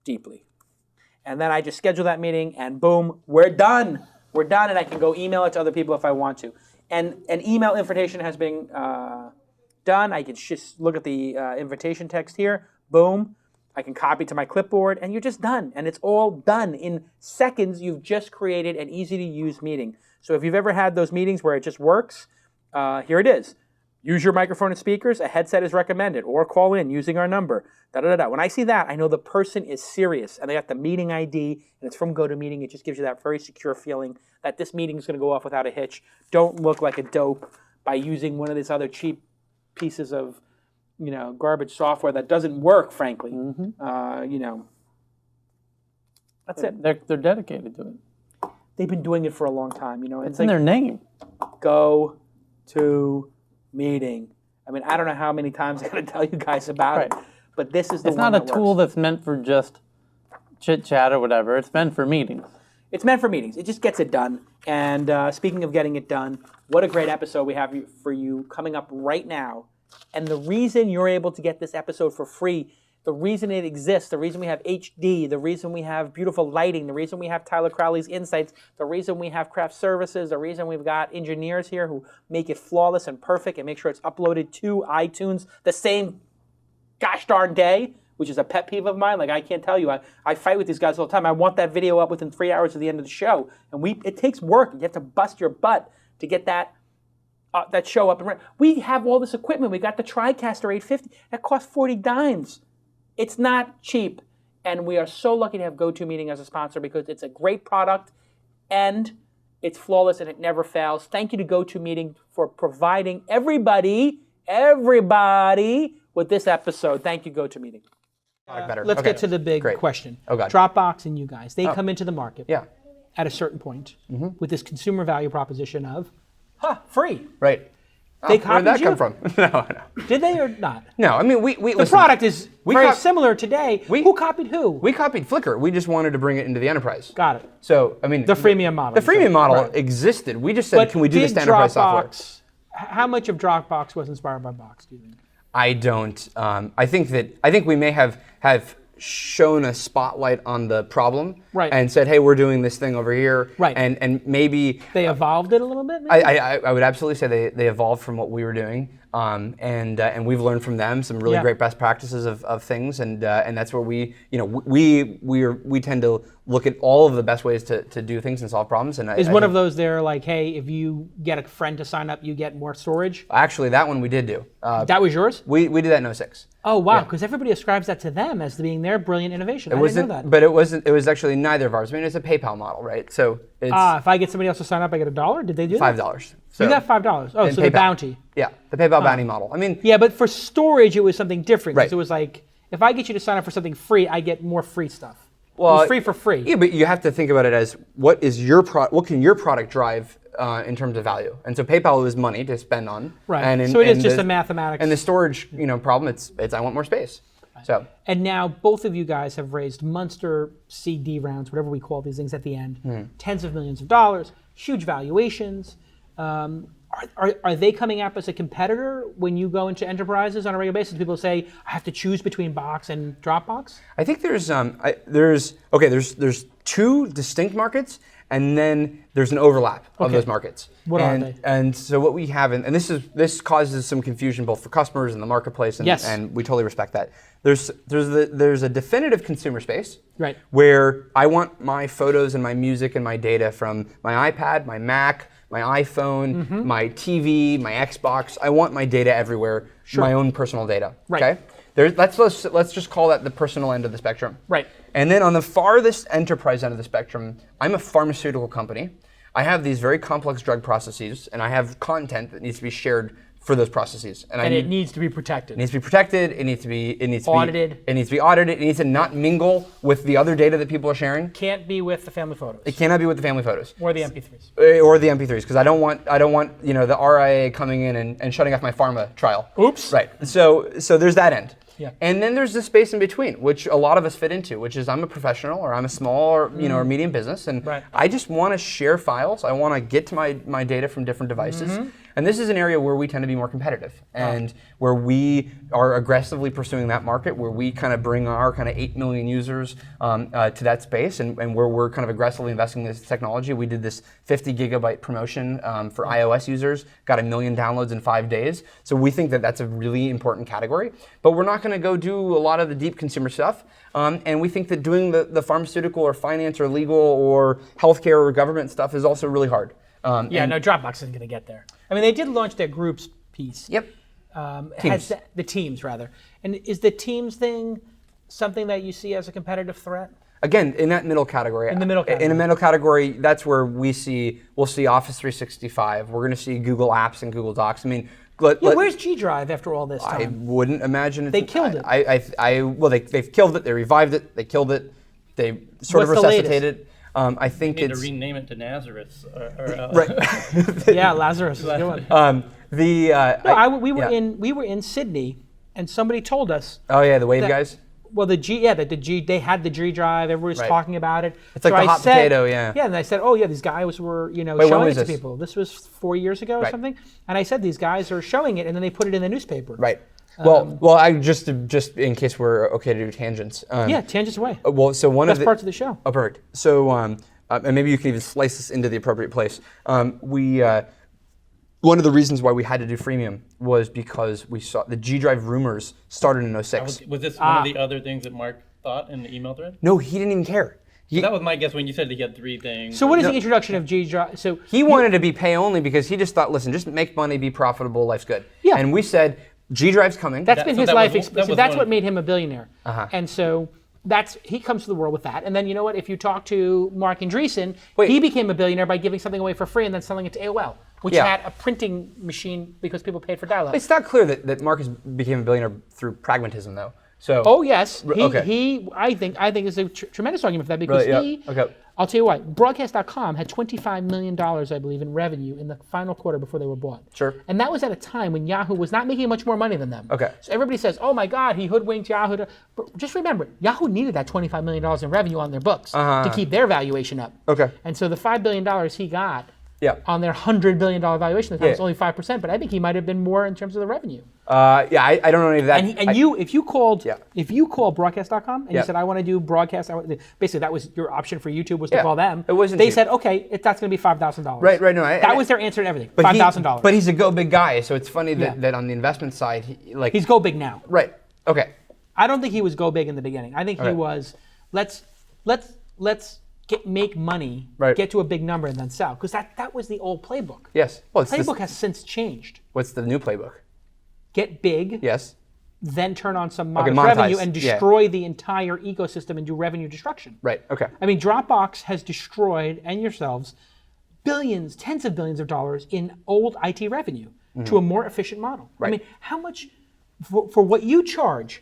deeply. And then I just schedule that meeting and boom, we're done. We're done, and I can go email it to other people if I want to. And an email invitation has been done. I can just look at the invitation text here. Boom. I can copy to my clipboard, and you're just done. And it's all done. In seconds, you've just created an easy-to-use meeting. So if you've ever had those meetings where it just works, here it is. Use your microphone and speakers. A headset is recommended. Or call in using our number. Da-da-da-da. When I see that, I know the person is serious, and they got the meeting ID, and it's from GoToMeeting. It just gives you that very secure feeling that this meeting is going to go off without a hitch. Don't look like a dope by using one of these other cheap pieces of garbage software that doesn't work, frankly. That's it. They're dedicated to it. They've been doing it for a long time. It's in their name. GoToMeeting. I mean, I don't know how many times I got to tell you guys about it, but this is the one that works. It's not a tool that's meant for just chit-chat or whatever. It's meant for meetings. It's meant for meetings. It just gets it done. And speaking of getting it done, what a great episode we have for you coming up right now. And the reason you're able to get this episode for free, the reason it exists, the reason we have HD, the reason we have beautiful lighting, the reason we have Tyler Crowley's insights, the reason we have craft services, the reason we've got engineers here who make it flawless and perfect and make sure it's uploaded to iTunes the same gosh darn day, which is a pet peeve of mine. Like, I can't tell you. I fight with these guys all the time. I want that video up within 3 hours of the end of the show. And it takes work. You have to bust your butt to get that show up and running. We have all this equipment. We got the TriCaster 850. That costs 40 dimes. It's not cheap. And we are so lucky to have GoToMeeting as a sponsor because it's a great product and it's flawless and it never fails. Thank you to GoToMeeting for providing everybody with this episode. Thank you, GoToMeeting. Let's get to the big question. Oh, God. Dropbox and you guys, they come into the market at a certain point with this consumer value proposition of, free. Right. They where'd that come from? No. Did they or not? No, I mean, the product is very similar today. Who copied who? We copied Flickr. We just wanted to bring it into the enterprise. Got it. So, I mean, the freemium model. The freemium model existed. We just said, can we do this to enterprise software? How much of Dropbox was inspired by Box, do you think? I don't. I think we may have shown a spotlight on the problem and said, hey, we're doing this thing over here. Right. And maybe they evolved it a little bit. I would absolutely say they evolved from what we were doing. And we've learned from them some really great best practices of things, and that's where we tend to look at all of the best ways to do things and solve problems. And is one of those there like, hey, if you get a friend to sign up, you get more storage? Actually, that one we did do. That was yours? We did that in 06. Oh wow, because everybody ascribes that to them as being their brilliant innovation. I didn't know that. But it wasn't. It was actually neither of ours. I mean, it's a PayPal model, right? So it's if I get somebody else to sign up, I get $1. Did they do that? $5. So you got $5. Oh, so PayPal. The bounty. Yeah, the PayPal bounty model. I mean, yeah, but for storage, it was something different. Right. It was like, if I get you to sign up for something free, I get more free stuff. Well, it was free for free. Yeah, but you have to think about it as what can your product drive in terms of value? And so PayPal is money to spend on. Right. So it is just a mathematics. And the storage, problem, it's I want more space. Right. So. And now both of you guys have raised monster CD rounds, whatever we call these things at the end, tens of millions of dollars, huge valuations. Are Are they coming up as a competitor when you go into enterprises on a regular basis? People say, I have to choose between Box and Dropbox? I think there's two distinct markets, and then there's an overlap of those markets. What are they? And so what we have, and this causes some confusion both for customers and the marketplace, and we totally respect that. There's a definitive consumer space, right, where I want my photos and my music and my data from my iPad, my Mac, my iPhone, my TV, my Xbox. I want my data everywhere, my own personal data. Right. Okay. Let's just call that the personal end of the spectrum. Right. And then on the farthest enterprise end of the spectrum, I'm a pharmaceutical company. I have these very complex drug processes, and I have content that needs to be shared for those processes. And it needs to be protected. It needs to be protected. It needs to be audited. It needs to be audited. It needs to not mingle with the other data that people are sharing. Can't be with the family photos. It cannot be with the family photos. Or the MP3s. Or the MP3s, because I don't want the RIA coming in and shutting off my pharma trial. Oops. Right. So there's that end. Yeah. And then there's the space in between, which a lot of us fit into, which is I'm a professional or I'm a small or or medium business, and I just want to share files. I want to get to my data from different devices. And this is an area where we tend to be more competitive, and where we are aggressively pursuing that market, where we kind of bring our kind of 8 million users to that space, and where we're kind of aggressively investing in this technology. We did this 50 gigabyte promotion for iOS users, got 1 million downloads in 5 days. So we think that that's a really important category, but we're not going to go do a lot of the deep consumer stuff. And we think that doing the pharmaceutical or finance or legal or healthcare or government stuff is also really hard. No, Dropbox isn't going to get there. I mean, they did launch their groups piece. Yep. Teams. The teams, rather. And is the teams thing something that you see as a competitive threat? Again, in that middle category. In the middle category. In a middle category, that's where we'll see Office 365. We're going to see Google Apps and Google Docs. I mean, where's G Drive after all this time? I wouldn't imagine they killed it. They've killed it. They revived it. They killed it. They sort of resuscitated it. I think it's... You need to rename it to Nazareth. Right. Yeah, Lazarus is good. We were in Sydney, and somebody told us. Oh yeah, the Wave guys. Well, they had the G Drive. Everybody was talking about it. It's like the hot potato, yeah. Yeah, and I said, oh yeah, these guys were showing it to people. This was 4 years ago or something. And I said, these guys are showing it, and then they put it in the newspaper. Right. Well, I just in case we're okay to do tangents. Tangents away. So one best of the parts of the show. Oh, perfect. So, and maybe you can even slice this into the appropriate place. One of the reasons why we had to do freemium was because we saw the G Drive rumors started in 06. Was this one of the other things that Marc thought in the email thread? No, he didn't even care. That was my guess when you said he had 3 things. So what is the introduction of G Drive? So he wanted to be pay only because he just thought, listen, just make money, be profitable, life's good. Yeah. And we said, G Drive's coming. That's been his life experience. That's what made him a billionaire. And so he comes to the world with that. And then you know what? If you talk to Marc Andreeseen, he became a billionaire by giving something away for free and then selling it to AOL, which had a printing machine because people paid for dial-up. It's not clear that Marc became a billionaire through pragmatism, though. So. Oh yes, I think is a tremendous argument for that because I'll tell you what, Broadcast.com had $25 million, I believe, in revenue in the final quarter before they were bought. Sure. And that was at a time when Yahoo was not making much more money than them. Okay. So everybody says, oh my God, he hoodwinked Yahoo. But just remember, Yahoo needed that $25 million in revenue on their books to keep their valuation up. Okay. And so the $5 billion he got on their $100 billion valuation, was only 5%, but I think he might have been more in terms of the revenue. I don't know any of that. If you called Broadcast.com and you said I want to do broadcast, basically that was your option for YouTube was to call them. It wasn't. They said okay, that's going to be $5,000. Right. No, that was their answer to everything. $5,000. But he's a go big guy, so it's funny that on the investment side, he's go big now. Right. Okay. I don't think he was go big in the beginning. I think he was let's make money, get to a big number, and then sell. Because that was the old playbook. Yes. Well, the playbook has since changed. What's the new playbook? Get big. Yes. Then turn on some modest revenue and destroy the entire ecosystem and do revenue destruction. Right. Okay. I mean, Dropbox has destroyed, and yourselves, billions, tens of billions of dollars in old IT revenue to a more efficient model. Right. I mean, how much for what you charge?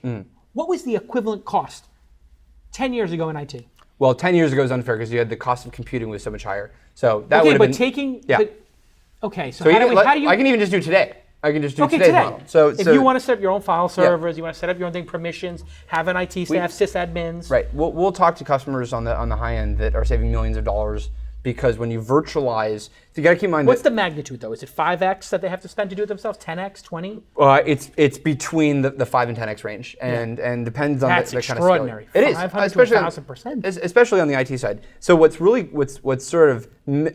What was the equivalent cost 10 years ago in IT? Well, 10 years ago is unfair because you had the cost of computing was so much higher. So that would have been... how do you... I can even just do today. I can just do today's model. So if you want to set up your own file servers, you want to set up your own thing, permissions, have an IT staff, sysadmins. Right. We'll talk to customers on the high end that are saving millions of dollars because when you virtualize, you got to keep in mind. What's the magnitude though? Is it 5x that they have to spend to do it themselves? 10x, 20? It's between the 5 and 10x range, and depends on the kind of scale. Extraordinary. It is, 500 especially to 1,000%. especially on the IT side. So what's sort of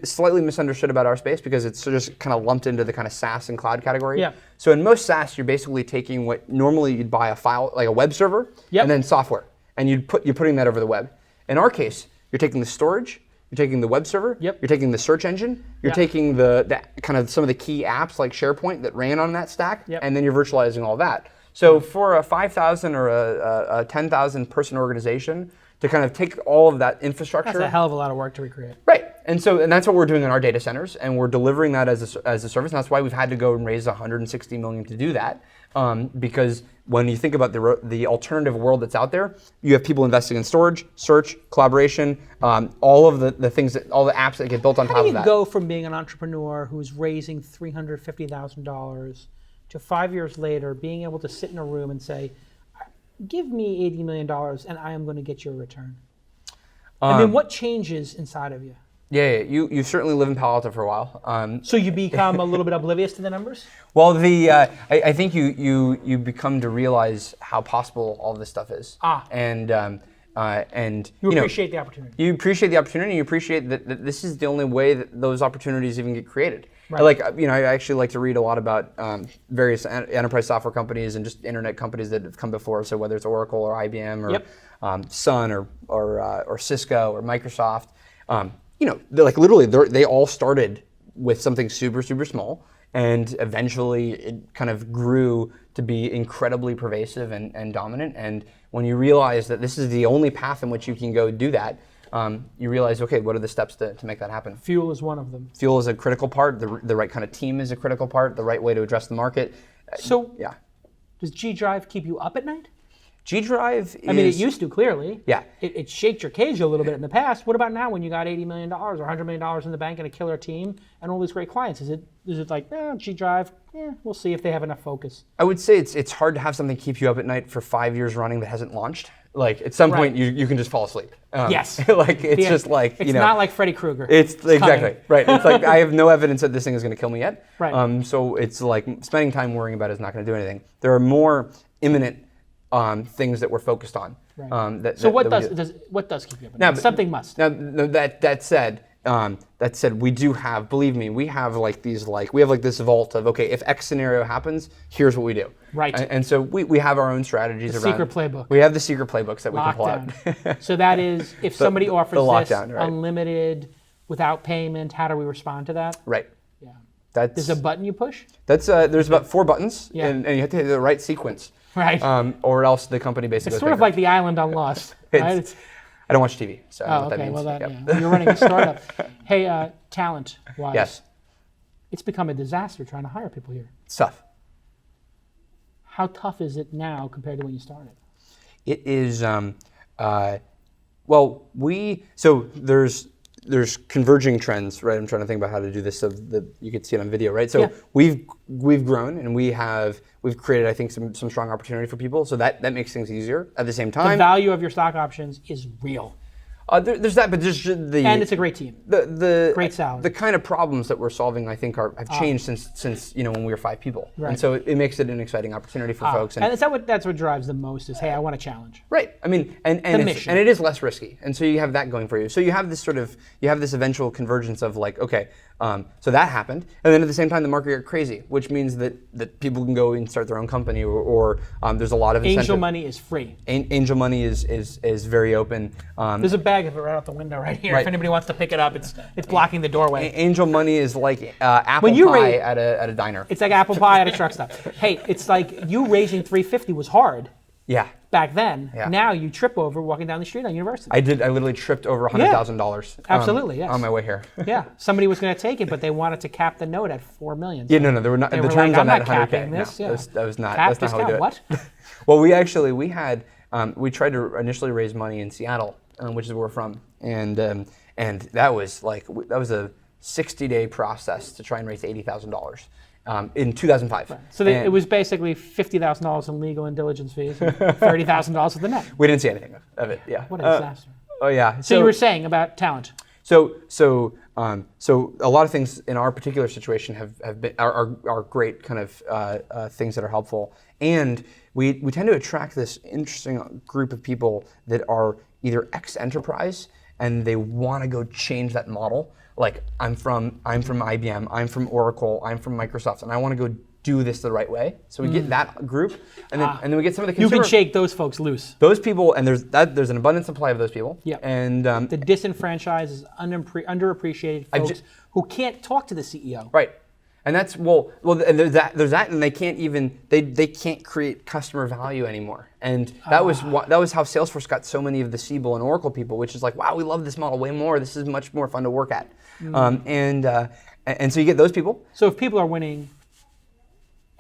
slightly misunderstood about our space, because it's just kind of lumped into the kind of SaaS and cloud category. Yeah. So in most SaaS, you're basically taking what normally you'd buy a file, like a web server, and then software, and you're putting that over the web. In our case, you're taking the storage, you're taking the web server, you're taking the search engine, you're taking the kind of some of the key apps like SharePoint that ran on that stack, and then you're virtualizing all that. So for a 5,000 or a 10,000 person organization to kind of take all of that infrastructure. That's a hell of a lot of work to recreate. Right, and that's what we're doing in our data centers, and we're delivering that as a service. And that's why we've had to go and raise 160 million to do that, because when you think about the alternative world that's out there, you have people investing in storage, search, collaboration, all of the things all the apps that get built on top of that. How do you go from being an entrepreneur who's raising $350,000 to 5 years later being able to sit in a room and say, give me $80 million and I am going to get you a return? I mean, what changes inside of you? Yeah, you certainly live in Palo Alto for a while. So you become a little bit oblivious to the numbers? Well, I think you become to realize how possible all this stuff is. And you appreciate the opportunity. You appreciate the opportunity. You appreciate that this is the only way that those opportunities even get created. Right. I actually like to read a lot about various enterprise software companies and just internet companies that have come before. So whether it's Oracle or IBM or Sun or Cisco or Microsoft, they all started with something super, super small, and eventually it kind of grew to be incredibly pervasive and dominant. And when you realize that this is the only path in which you can go do that, you realize, okay, what are the steps to make that happen? Fuel is one of them. Fuel is a critical part. The right kind of team is a critical part. The right way to address the market. So, does G Drive keep you up at night? G Drive is... I mean, it used to, clearly. Yeah. It shaked your cage a little bit in the past. What about now when you got $80 million or $100 million in the bank and a killer team and all these great clients? Is it like, G Drive, we'll see if they have enough focus? I would say it's hard to have something keep you up at night for 5 years running that hasn't launched. Like, at some point, you can just fall asleep. Yes. Just like, it's not like Freddy Krueger. It's exactly, right. It's like, I have no evidence that this thing is going to kill me yet. Right. So it's like, spending time worrying about it is not going to do anything. There are more imminent things that we're focused on. Right. So what does keep you up at night? Something must. Now, that said, we do have, believe me, we have this vault of, okay, if X scenario happens, here's what we do. Right. And so we have our own strategies around. Secret playbook. We have the secret playbooks that we can pull out. So that is, if somebody offers lockdown, this unlimited, without payment, how do we respond to that? Right. Yeah. There's a button you push? There's about 4 buttons, and you have to hit the right sequence. Right. Or else the company basically It's sort of like the island on Lost. Right? I don't watch TV, so I don't know what that okay. means. Well, you're running a startup. Hey, talent-wise, yes, it's become a disaster trying to hire people here. It's tough. How tough is it now compared to when you started? It is. There's converging trends, right? I'm trying to think about how to do this so that you could see it on video, right? So we've grown and we've created, I think, some strong opportunity for people. So that makes things easier. At the same time, the value of your stock options is real. There's that, but just and it's a great team. The great salary. The kind of problems that we're solving, I think, have changed since when we were 5 people, right. And so it makes it an exciting opportunity for folks. And that's what drives the most is, hey, I want a challenge. Right. I mean, and it is less risky, and so you have that going for you. So you have this eventual convergence of like, okay, so that happened, and then at the same time the market got crazy, which means that people can go and start their own company, or there's a lot of incentive. Angel money is free. Angel money is very open. There's a bag of it right out the window right here. Right. If anybody wants to pick it up, it's blocking the doorway. Angel money is like apple pie at a diner. It's like apple pie at a truck stop. Hey, it's like you raising $350 was hard. Yeah. Back then. Yeah. Now you trip over walking down the street on University. I did. I literally tripped over $100,000. Absolutely, yes. On my way here. Yeah. Somebody was going to take it, but they wanted to cap the note at $4 million. Yeah, no, there were not. The terms like, on that $100K. This, no, that was not. Cap, that's not how we do it. What? Well, we tried to initially raise money in Seattle, which is where we're from, and that was a 60-day process to try and raise $80,000. In 2005. Right. So it was basically $50,000 in legal and diligence fees, and $30,000 of the net. We didn't see anything of it. Yeah. What a disaster. Oh yeah. So you were saying about talent. So a lot of things in our particular situation are great kind of things that are helpful, and we tend to attract this interesting group of people that are either ex-enterprise and they want to go change that model. Like I'm from IBM, I'm from Oracle, I'm from Microsoft, and I want to go do this the right way. So we get that group, and then we get some of the consumer. You can shake those folks loose. Those people, and there's an abundant supply of those people. Yeah. And the disenfranchised, underappreciated folks who can't talk to the CEO. Right. And that's and there's that, and they can't create customer value anymore. And that was how Salesforce got so many of the Siebel and Oracle people, which is like, wow, we love this model way more. This is much more fun to work at. And so you get those people. So if people are winning,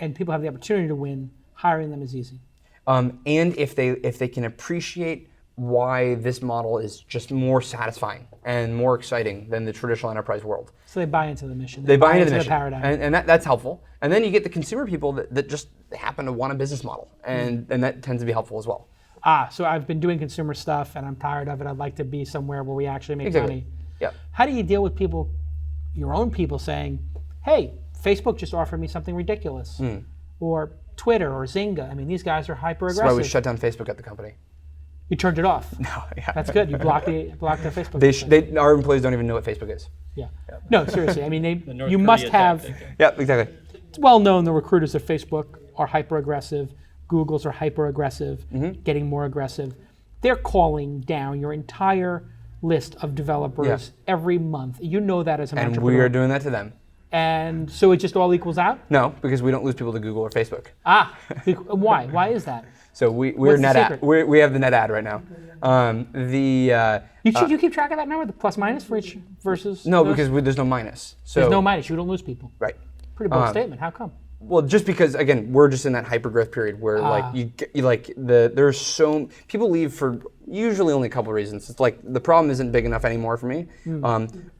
and people have the opportunity to win, hiring them is easy. And if they can appreciate why this model is just more satisfying and more exciting than the traditional enterprise world. So they buy into the mission. They buy into the mission. Paradigm. And that's helpful. And then you get the consumer people that just happen to want a business model. And that tends to be helpful as well. So I've been doing consumer stuff and I'm tired of it. I'd like to be somewhere where we actually make money. Yep. How do you deal with people, your own people saying, hey, Facebook just offered me something ridiculous. Or Twitter or Zynga. I mean, these guys are hyper aggressive. That's why we shut down Facebook at the company. You turned it off. No, yeah. That's good. You blocked the Facebook. Our employees don't even know what Facebook is. Yeah. No, seriously. I mean, you must have. Yeah, exactly. It's well known the recruiters at Facebook are hyper aggressive. Google's are hyper aggressive, getting more aggressive. They're calling down your entire list of developers every month. You know that as an entrepreneur. And we are doing that to them. And so it just all equals out? No, because we don't lose people to Google or Facebook. Why? Why is that? So we're net ad. We have the net ad right now. You keep track of that number, the plus minus for each versus? No, because there's no minus. So there's no minus. You don't lose people. Right. Pretty bold statement. How come? Well, just because again, we're just in that hyper growth period where there's so people leave for usually only a couple of reasons. It's like the problem isn't big enough anymore for me,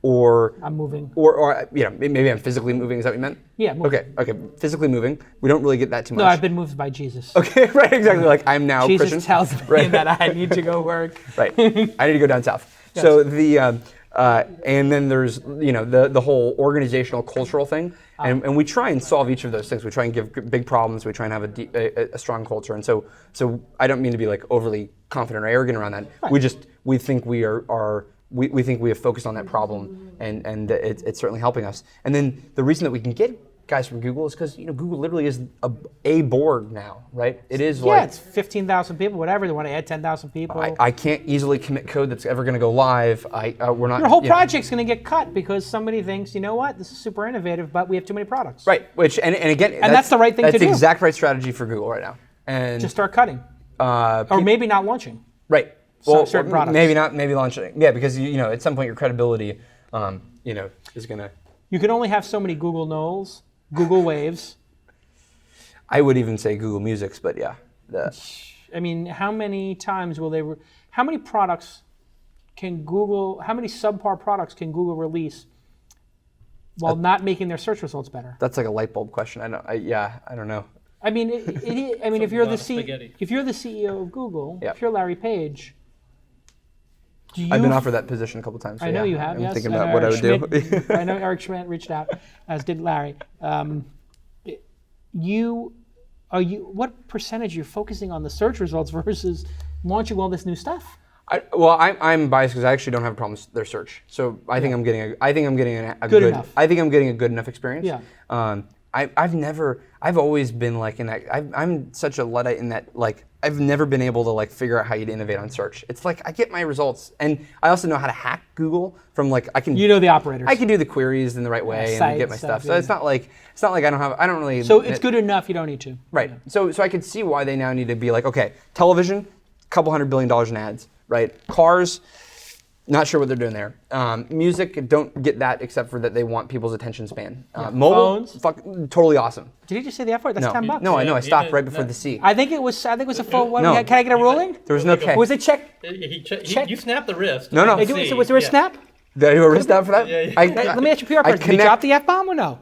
or I'm moving, or maybe I'm physically moving. Is that what you meant? Yeah. Moving. Okay. Physically moving. We don't really get that too much. No, I've been moved by Jesus. Okay, right, exactly. Like I'm now Jesus Christian. tells me that I need to go work. Right. I need to go down south. Yes. So and then there's the whole organizational cultural thing, and we try and solve each of those things. We try and give big problems. We try and have a strong culture, and so I don't mean to be like overly confident or arrogant around that. Right. We think we have focused on that problem, and it's certainly helping us. And then the reason that we can get guys from Google is because Google literally is a board now, right? It is it's 15,000 people, whatever. They want to add 10,000 people. I can't easily commit code that's ever going to go live. We're not. Your whole project's going to get cut because somebody thinks, you know what, this is super innovative, but we have too many products. Right. Which and again, that's the right thing to do. That's the exact right strategy for Google right now. And just start cutting, or maybe not launching. Right. Well, certain products. Maybe launching. Yeah, because at some point your credibility, is going to. You can only have so many Google Knowles. Google Waves. I would even say Google Musics, but yeah. I mean, how many times will they? How many products can Google? How many subpar products can Google release while not making their search results better? That's like a light bulb question. I don't know. I mean, if you're the CEO of Google, if you're Larry Page. I've been offered that position a couple times. So I know you have. I'm thinking about what I would do. I know Eric Schmidt reached out, as did Larry. What percentage you're focusing on the search results versus launching all this new stuff? I'm biased because I actually don't have a problem with their search. So I think I'm getting a good enough experience. Yeah. I've always been like in that. I'm such a Luddite in that like. I've never been able to like figure out how you'd innovate on search. It's like I get my results, and I also know how to hack Google from like I can. The operators. I can do the queries in the right way and get my stuff. So it's not like I don't really. So it's good enough. You don't need to. Right. So I can see why they now need to be like, okay, television, $200 billion in ads, right? Cars, not sure what they're doing there. Music, don't get that except for that they want people's attention span. Mobile, totally awesome. Did you just say the F word? That's $10. No, I know. I stopped right before the C. I think it was a full one. No. Can I get a ruling? There was no K. Was it check? You snapped the wrist. No. Was there a snap? Did I do a wrist snap for that? Yeah. Let me ask you a PR question. Did you drop the F-bomb or no?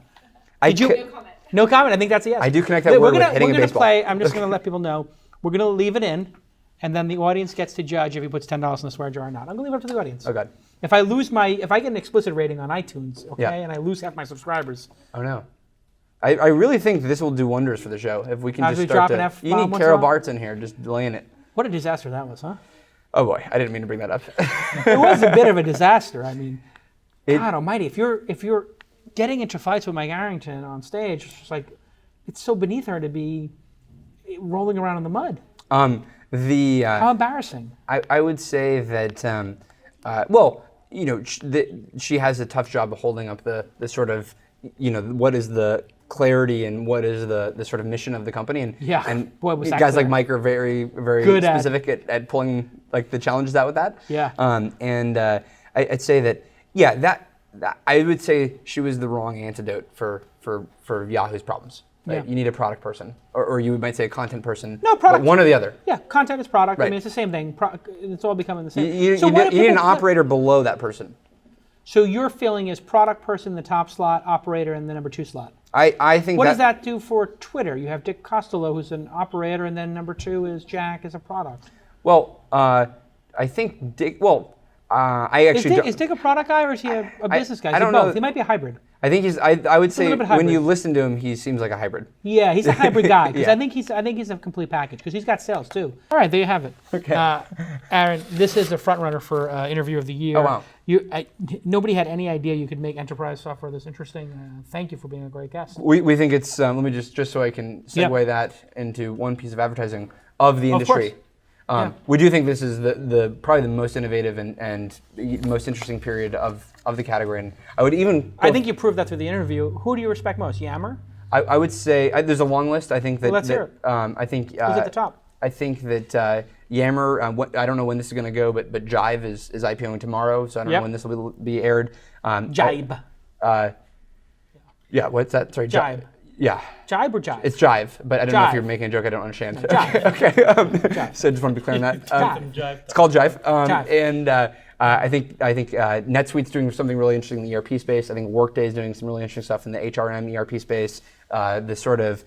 No comment. I think that's a yes. I do connect that word with hitting a baseball. I'm just going to let people know. We're going to leave it in. and then the audience gets to judge if he puts $10 in the swear jar or not. I'm going to leave it up to the audience. Oh, God. If I get an explicit rating on iTunes, okay, and I lose half my subscribers. Oh, no. I really think this will do wonders for the show if we can As just we start drop an to. F-bomb You need once Carol in a while? Bartz in here, just laying it. What a disaster that was, huh? Oh boy, I didn't mean to bring that up. It was a bit of a disaster. I mean, God Almighty, if you're getting into fights with Mike Arrington on stage, it's just like it's so beneath her to be rolling around in the mud. How embarrassing. I would say that well, you know, she has a tough job of holding up the sort of, you know, what is the clarity and what is the sort of mission of the company, and boy, was that guys clear. like Mike are very Good specific at pulling like the challenges out with that. Yeah. I'd say that I would say she was the wrong antidote for Yahoo's problems. Right? Yeah. You need a product person, or you might say a content person. No, product. But one or the other. Yeah, content is product. I Right. mean, it's the same thing. It's all becoming the same. You need an operator below that person. So your feeling is product person in the top slot, operator in the number 2 slot. I think What does that do for Twitter? You have Dick Costello, who's an operator, and then number 2 is Jack as a product. Well, I think Dick. Well, I actually Is Dick a product guy or is he a business guy? I don't know. Both. He might be a hybrid. I think he's. I would say little bit when hybrid. you listen to him, he seems like a hybrid. Yeah, he's a hybrid guy because Yeah. I think he's a complete package because he's got sales too. All right, there you have it. Okay. Aaron, this is the front runner for interview of the year. Oh, wow. Nobody had any idea you could make enterprise software this interesting. Thank you for being a great guest. We think it's. Let me just so I can segue that into one piece of advertising of the industry. We do think this is probably the most innovative and most interesting period of the category, and I would even. I think you proved that through the interview. Who do you respect most, Yammer? I would say there's a long list. I think that. Well, let's hear it. I think. Who's at the top? I think that Yammer. I don't know when this is going to go, but Jive is IPOing tomorrow, so I don't know when this will be aired. Jibe. Yeah. What's that? Sorry. Jibe. Yeah. Jibe or Jive? It's Jive, but I don't know if Jive. you're making a joke. I don't understand. Jive. Okay. So I just want to be clear on that. Jive. It's called Jive. Jive. And I think NetSuite's doing something really interesting in the ERP space. I think Workday is doing some really interesting stuff in the HRM ERP space. The sort of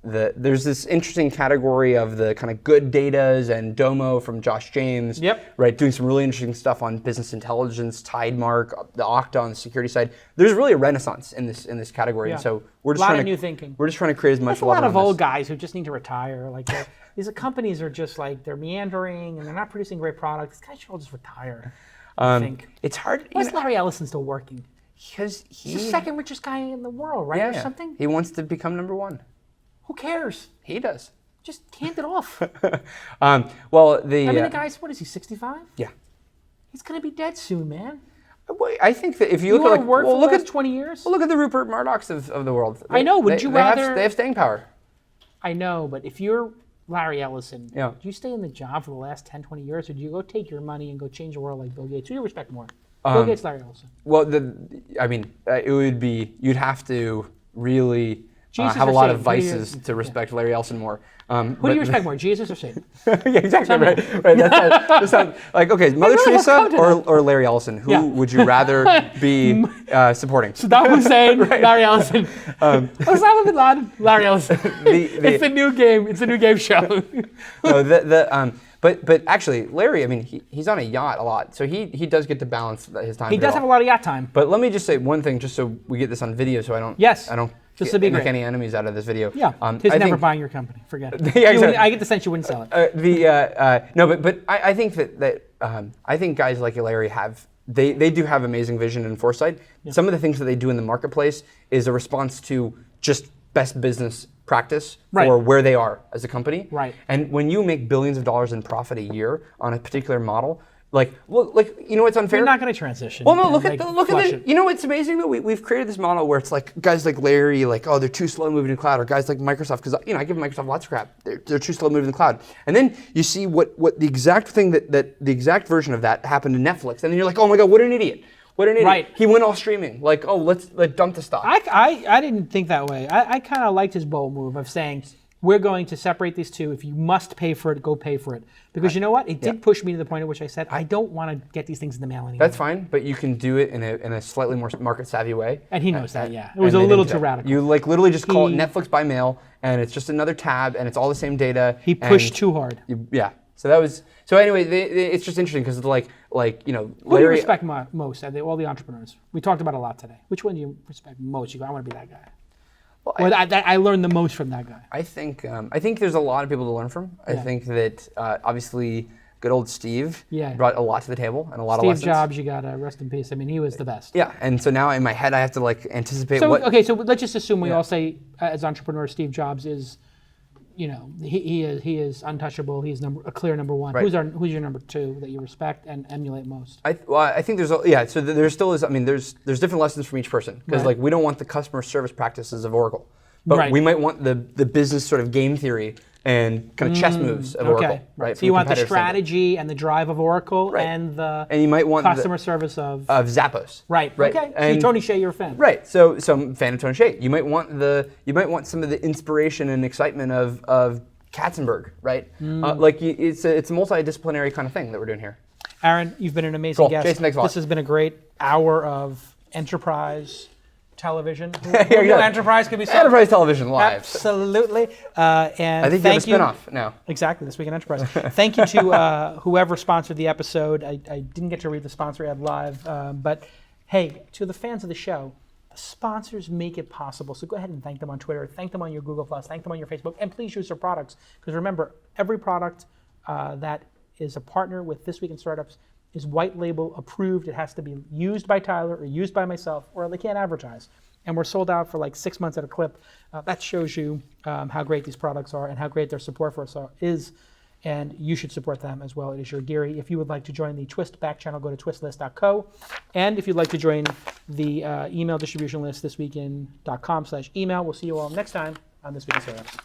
there's this interesting category of the kind of good datas and Domo from Josh James. Yep. Right, doing some really interesting stuff on business intelligence, Tidemark, the Okta on the security side. There's really a renaissance in this category, and so we're just A lot trying of to new thinking. We're just trying to create as much. There's a lot love of around old this. guys who just need to retire. Like these companies are just like they're meandering and they're not producing great products. These guys should all just retire. I think. It's hard. Why is Larry Ellison still working? Because He's the second richest guy in the world, right? Or something? He wants to become number one. Who cares? He does. Just hand it off. Well, the I mean, the guy's, what is he, 65? yeah. He's going to be dead soon, man. I think that if you You look at want like, to work for look the at last 20 years? look at the Rupert Murdochs of the world. I know, wouldn't you rather- They have staying power. I know, but if you're Larry Ellison, Yeah. do you stay in the job for the last 10, 20 years, or do you go take your money and go change the world like Bill Gates? Who do you respect more? Bill Gates, Larry Ellison? Well, it would be you'd have to really Jesus have a or lot Satan? of vices to respect Larry Ellison more. Who do you respect more, Jesus or Satan? Yeah, exactly right. That sounds like okay, Mother really have Teresa come to that. or Larry Ellison. Who would you rather be supporting? Saddam Hussein, Larry Ellison. Osama bin Laden, Larry Ellison. It's a new game. It's a new game show. No, but actually, Larry, I mean, he's on a yacht a lot, so he does get to balance his time. He does have a lot of yacht time. But let me just say one thing, just so we get this on video, so I don't This would be make great. any enemies out of this video. Yeah, he's never buying your company. Forget it. Yeah, exactly. I get the sense you wouldn't sell it. No, but I think that I think guys like Larry they do have amazing vision and foresight. Yeah. Some of the things that they do in the marketplace is a response to just best business practice for where they are as a company. Right. And when you make billions of dollars in profit a year on a particular model, like you know what's unfair? You're not going to transition. Well, no, look at the. You know what's amazing though? We've created this model where it's like guys like Larry, like they're too slow moving to the cloud, or guys like Microsoft, because I give Microsoft lots of crap. They're too slow moving to the cloud. And then you see what the exact thing that the exact version of that happened to Netflix, and then you're like, oh my god, what an idiot. What an idiot. Right. He went all streaming. Like, let's dump the stock. I didn't think that way. I kind of liked his bold move of saying, we're going to separate these two. If you must pay for it, go pay for it. Because you know what? It did push me to the point at which I said, I don't want to get these things in the mail anymore. That's fine, but you can do it in a slightly more market savvy way. And he knows that, yeah. It was a little too radical. You like literally just call it Netflix by mail, and it's just another tab, and it's all the same data. He pushed too hard. Yeah. So anyway, it's just interesting because like you know, Who do you respect most? All the entrepreneurs. We talked about a lot today. Which one do you respect most? You go, I want to be that guy. Well, I learned the most from that guy. I think there's a lot of people to learn from. I think that obviously good old Steve brought a lot to the table and a lot of lessons. Steve Jobs, you got to rest in peace. I mean, he was the best. Yeah, and so now in my head I have to like anticipate so, what. Okay, so let's just assume we all say as entrepreneurs, Steve Jobs is, you know, he is untouchable. He's a clear number one. Right. Who's your number two that you respect and emulate most? I think there's so there still is. I mean, there's different lessons from each person because like we don't want the customer service practices of Oracle, but we might want the business sort of game theory and kind of chess moves of Oracle, right? So you want the strategy and the drive of Oracle and you might want customer service of Zappos. Right. Okay. And so Tony Hsieh, you're a fan. Right. So I'm a fan of Tony Hsieh. You might want some of the inspiration and excitement of Katzenberg, right? It's a multidisciplinary kind of thing that we're doing here. Aaron, you've been an amazing guest. Jason, thanks a lot. This has been a great hour of enterprise television. Enterprise could be something. Enterprise television live. Absolutely. And I think you have a spinoff now. Exactly, This Week in Enterprise. Thank you to whoever sponsored the episode. I didn't get to read the sponsor ad live, but hey, to the fans of the show, the sponsors make it possible. So go ahead and thank them on Twitter, thank them on your Google+, thank them on your Facebook, and please use their products. Because remember, every product that is a partner with This Week in Startups is white label approved. It has to be used by Tyler or used by myself, or they can't advertise. And we're sold out for like 6 months at a clip. That shows you how great these products are and how great their support for us is. And you should support them as well. It is your Geary. If you would like to join the TWiST back channel, go to twistlist.co. And if you'd like to join the email distribution list, thisweekin.com/email. We'll see you all next time on This Week in Startups.